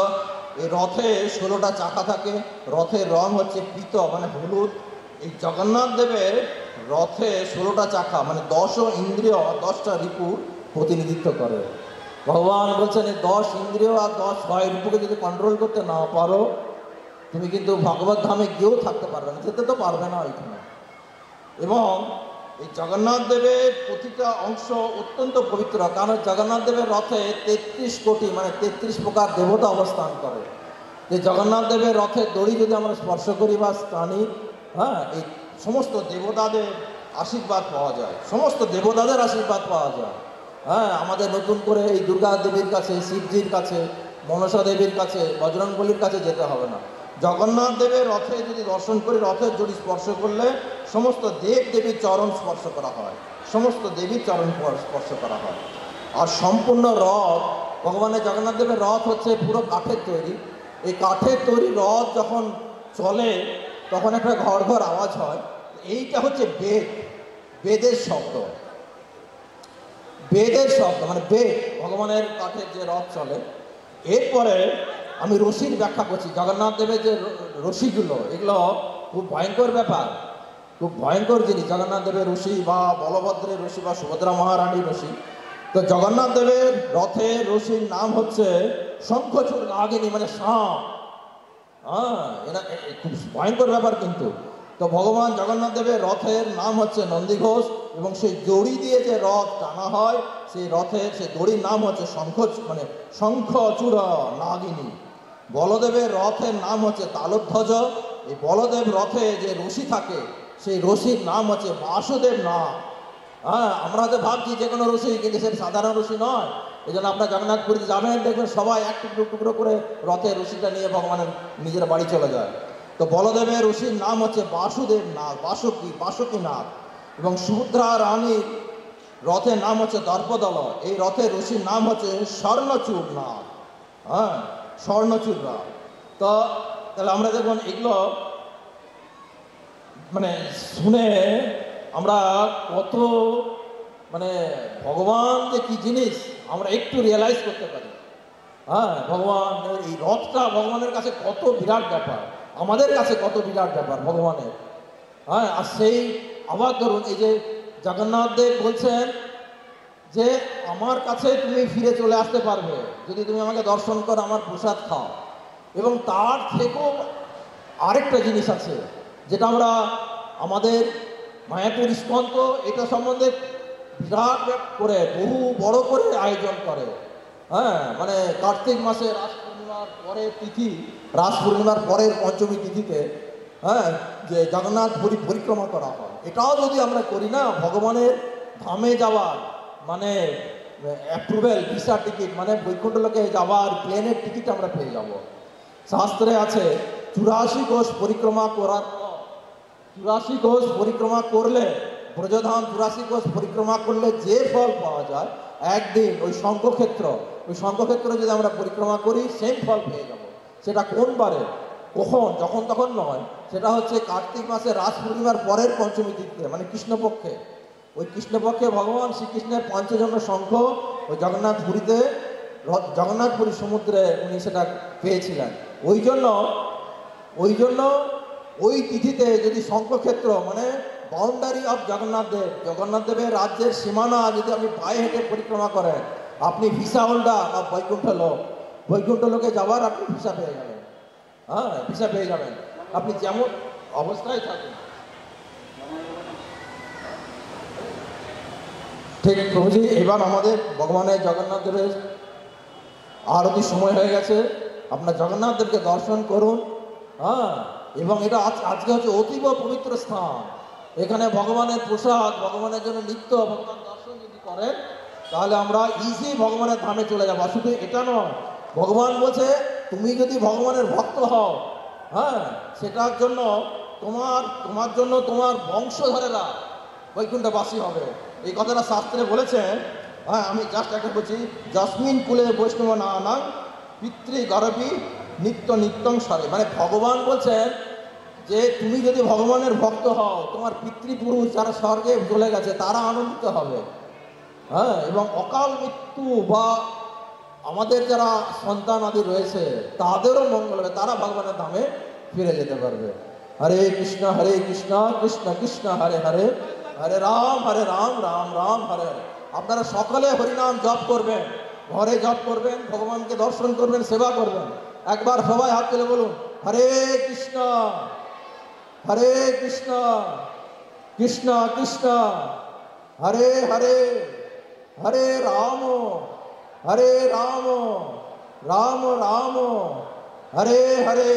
এই রথে 16টা চাকা থাকে। রথের রং হচ্ছে পীত, মানে হলুদ। এই জগন্নাথ দেবের রথে 16টা চাকা, মানে 10 ইন্দ্রিয়, 10টা রিপুর প্রতিনিধিত্ব করে। ভগবান বলছেন এই 10 ইন্দ্রিয় আর 10 রিপুকে যদি কন্ট্রোল করতে না পারো, তুমি কিন্তু ভগবত ধামে গিয়েও থাকতে পারবে না, যেতে তো পারবে না ওইখানে। এবং এই জগন্নাথ দেবের প্রতিটা অংশ অত্যন্ত পবিত্র, কারণ জগন্নাথ দেবের রথে 33 কোটি, মানে 33 প্রকার দেবতা অবস্থান করে। যে জগন্নাথ দেবের রথের দড়ি যদি আমরা স্পর্শ করি বা টানি, হ্যাঁ, এই সমস্ত দেবতাদের আশীর্বাদ পাওয়া যায়, সমস্ত দেবতাদের আশীর্বাদ পাওয়া যায়। হ্যাঁ, আমাদের নতুন করে এই দুর্গা দেবীর কাছে, শিবজির কাছে, মনসা দেবীর কাছে, বজরংবলীর কাছে যেতে হবে না। জগন্নাথ দেবের রথে যদি দর্শন করি, রথের জড়ি স্পর্শ করলে সমস্ত দেব দেবীর চরণ স্পর্শ করা হয়, সমস্ত দেবীর চরণ স্পর্শ করা হয়। আর সম্পূর্ণ রথ, ভগবানের জগন্নাথ দেবের রথ হচ্ছে পুরো কাঠের তৈরি। এই কাঠের তৈরি রথ যখন চলে তখন একটা ঘর ঘর আওয়াজ হয়। এইটা হচ্ছে বেদ, বেদের শব্দ, বেদের শব্দ, মানে বেদ, ভগবানের কাঠের যে রথ চলে। এরপরে আমি রশির ব্যাখ্যা করছি। জগন্নাথ দেবের যে রশিগুলো, এগুলো খুব ভয়ঙ্কর ব্যাপার, খুব ভয়ঙ্কর জিনিস। জগন্নাথ দেবের রশি বা বলভদ্রের রশি বা সুভদ্রা মহারানীর রশি। তো জগন্নাথ দেবের রথের রশির নাম হচ্ছে শঙ্খচূড় নাগিনী, মানে সাপ। হ্যাঁ, এটা খুব ভয়ঙ্কর ব্যাপার কিন্তু। তো ভগবান জগন্নাথ দেবের রথের নাম হচ্ছে নন্দীঘোষ, এবং সেই দড়ি দিয়ে যে রথ টানা হয়, সেই রথের সেই দড়ির নাম হচ্ছে মানে শঙ্খচূড় নাগিনী। বলদেবের রথের নাম হচ্ছে তালধ্বজ। এই বলদেব রথে যে রশি থাকে, সেই রশির নাম হচ্ছে বাসুদেব নাগ। হ্যাঁ, আমরা তো ভাবছি যে কোনো রশি, কিন্তু সে সাধারণ রশি নয়। এই জন্য আপনার জগন্নাথপুরীতে যাবেন, দেখবেন সবাই এক টুকরো টুকরো করে রথের রশিটা নিয়ে ভগবানের নিজের বাড়ি চলে যায়। তো বলদেবের রশির নাম হচ্ছে বাসুদেব নাগ, বাসুকী নাগ। এবং সুভদ্রা রানীর রথের নাম হচ্ছে দর্পদল। এই রথের রশির নাম হচ্ছে স্বর্ণচূড় নাগ। হ্যাঁ, স্বর্ণচূড় নাগ। তো তাহলে আমরা দেখুন এগুলো মানে শুনে আমরা কত, মানে ভগবান যে কি জিনিস আমরা একটু রিয়েলাইজ করতে পারি। হ্যাঁ, ভগবানের এই রথটা ভগবানের কাছে কত বিরাট ব্যাপার, আমাদের কাছে কত বিরাট ব্যাপার ভগবানের। হ্যাঁ, আর সেই আবার ধরুন, এই যে জগন্নাথ দেব বলছেন যে আমার কাছে তুমি ফিরে চলে আসতে পারবে যদি তুমি আমাকে দর্শন করো, আমার প্রসাদ খাও। এবং তার থেকেও আরেকটা জিনিস আছে, যেটা আমরা আমাদের মায়াপুর ইস্কন তো এটা সম্বন্ধে বিরাট করে বহু বড় করে আয়োজন করে। হ্যাঁ, মানে কার্তিক মাসে রাস পূর্ণিমার পরের তিথি, রাস পূর্ণিমার পরের পঞ্চমী তিথিতে, হ্যাঁ, যে জগন্নাথ পুরী পরিক্রমা করা হয়। এটাও যদি আমরা করি না, ভগবানের ধামে যাওয়ার মানে অ্যাপ্রুভেল ভিসা টিকিট, মানে বৈকুণ্ঠ লোকে যাওয়ার প্লেনের টিকিট আমরা পেয়ে যাব। শাস্ত্রে আছে 84 কোষ পরিক্রমা করার পর, 84 কোষ পরিক্রমা করলে, ব্রজধাম 84 কোষ পরিক্রমা করলে যে ফল পাওয়া যায়, একদিন ওই শঙ্খক্ষেত্র যদি আমরা পরিক্রমা করি, সেম ফল পেয়ে যাব। সেটা কোন বারে, কখন, যখন তখন নয়, সেটা হচ্ছে কার্তিক মাসে রাস পূর্ণিমার পরের পঞ্চমী তিথিতে, মানে কৃষ্ণপক্ষে। ওই কৃষ্ণপক্ষে ভগবান শ্রীকৃষ্ণের পঞ্চজন্য শঙ্খ ওই জগন্নাথপুরী সমুদ্রে উনি সেটা পেয়েছিলেন। ওই জন্য ওই তিথিতে যদি শঙ্খক্ষেত্র, মানে বাউন্ডারি অফ জগন্নাথ দেবের রাজ্যের সীমানা যদি আপনি পায়ে হেঁটে পরিক্রমা করেন, আপনি ভিসা হোল্ডার অফ বৈকুণ্ঠ লোকে যাওয়ার আপনি ভিসা পেয়ে যাবেন। হ্যাঁ, ভিসা পেয়ে যাবেন, আপনি যেমন অবস্থায় থাকুন। ঠিক প্রভুজি, এবার আমাদের ভগবানের জগন্নাথ দেবের আরতি সময় হয়ে গেছে। আপনার জগন্নাথ দেবকে দর্শন করুন। হ্যাঁ, এবং এটা আজকে হচ্ছে অতীব পবিত্র স্থান। এখানে ভগবানের প্রসাদ, ভগবানের জন্য নিত্য ভগবান দর্শন যদি করেন তাহলে আমরা ইজি ভগবানের ধামে চলে যাবো। শুধু এটা নয়, ভগবান বলছে তুমি যদি ভগবানের ভক্ত হও, হ্যাঁ, সেটার জন্য তোমার জন্য তোমার বংশধরেরা বৈকুণ্ঠবাসী হবে। এই কথাটা শাস্ত্রে বলেছেন। হ্যাঁ, আমি জাস্ট একটা বলছি, জসমিন কুলে বৈষ্ণব না নাং পিতৃ গর্ভী নিত্য নিত্যং সারে। মানে ভগবান বলছেন যে তুমি যদি ভগবানের ভক্ত হও, তোমার পিতৃপুরুষ যারা স্বর্গে চলে গেছে তারা আনন্দিত হবে। হ্যাঁ, এবং অকাল মৃত্যু বা আমাদের যারা সন্তান আদি রয়েছে তাদেরও মঙ্গল হবে, তারা ভগবানের ধামে ফিরে যেতে পারবে। হরে কৃষ্ণ কৃষ্ণ কৃষ্ণ হরে হরে, হরে রাম রাম রাম হরে হরে। আপনারা সকলে হরিনাম জপ করবেন, ঘরে জপ করবেন, ভগবানকে দর্শন করবেন, সেবা করবেন। একবার সবাই হাত তুলে বলুন, হরে কৃষ্ণ কৃষ্ণ কৃষ্ণ হরে হরে, হরে রাম রাম রাম হরে হরে।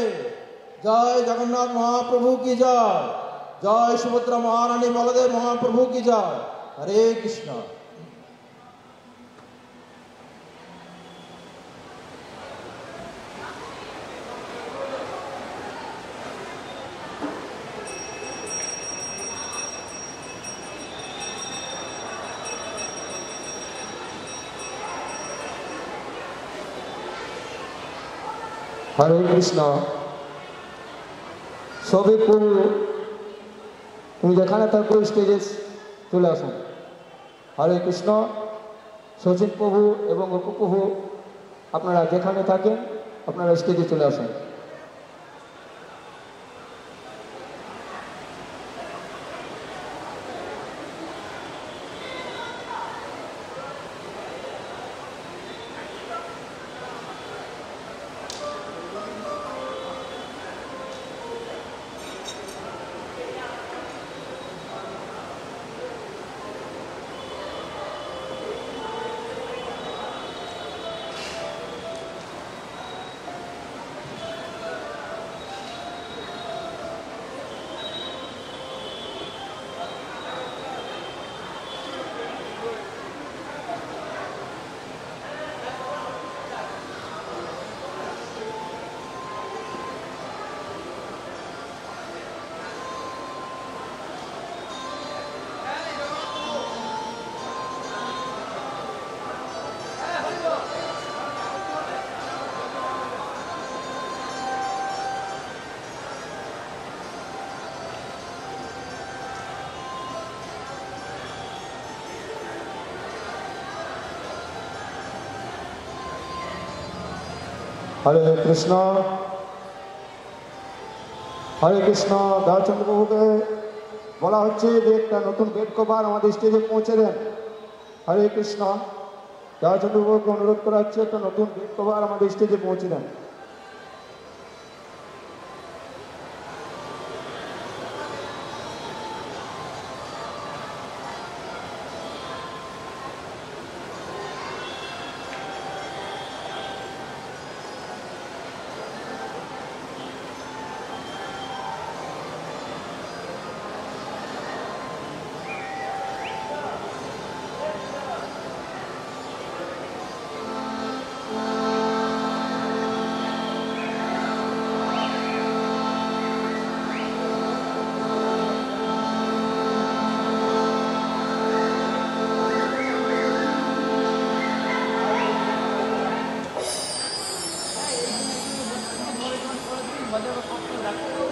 জয় জগন্নাথ মহাপ্রভু কি জয়, জয় সুভদ্রা মহারানী বলদেব মহাপ্রভু কি জয়। হরে কৃষ্ণ। হরে কৃষ্ণ। সবই প্রভু, তুমি যেখানে থাকো স্টেজে চলে আসুন। হরে কৃষ্ণ। সচিন প্রভু এবং অপু প্রভু, আপনারা যেখানে থাকেন আপনারা স্টেজে চলে আসুন। হরে কৃষ্ণ। হরে কৃষ্ণ। দয়াচন্দ্র প্রভুকে বলা হচ্ছে যে একটা নতুন বেড কভার আমাদের স্টেজে পৌঁছে দেন। হরে কৃষ্ণ। দয়াচন্দ্র প্রভুকে অনুরোধ করা হচ্ছে একটা নতুন বেড কভার আমাদের স্টেজে পৌঁছে দেন। বাজার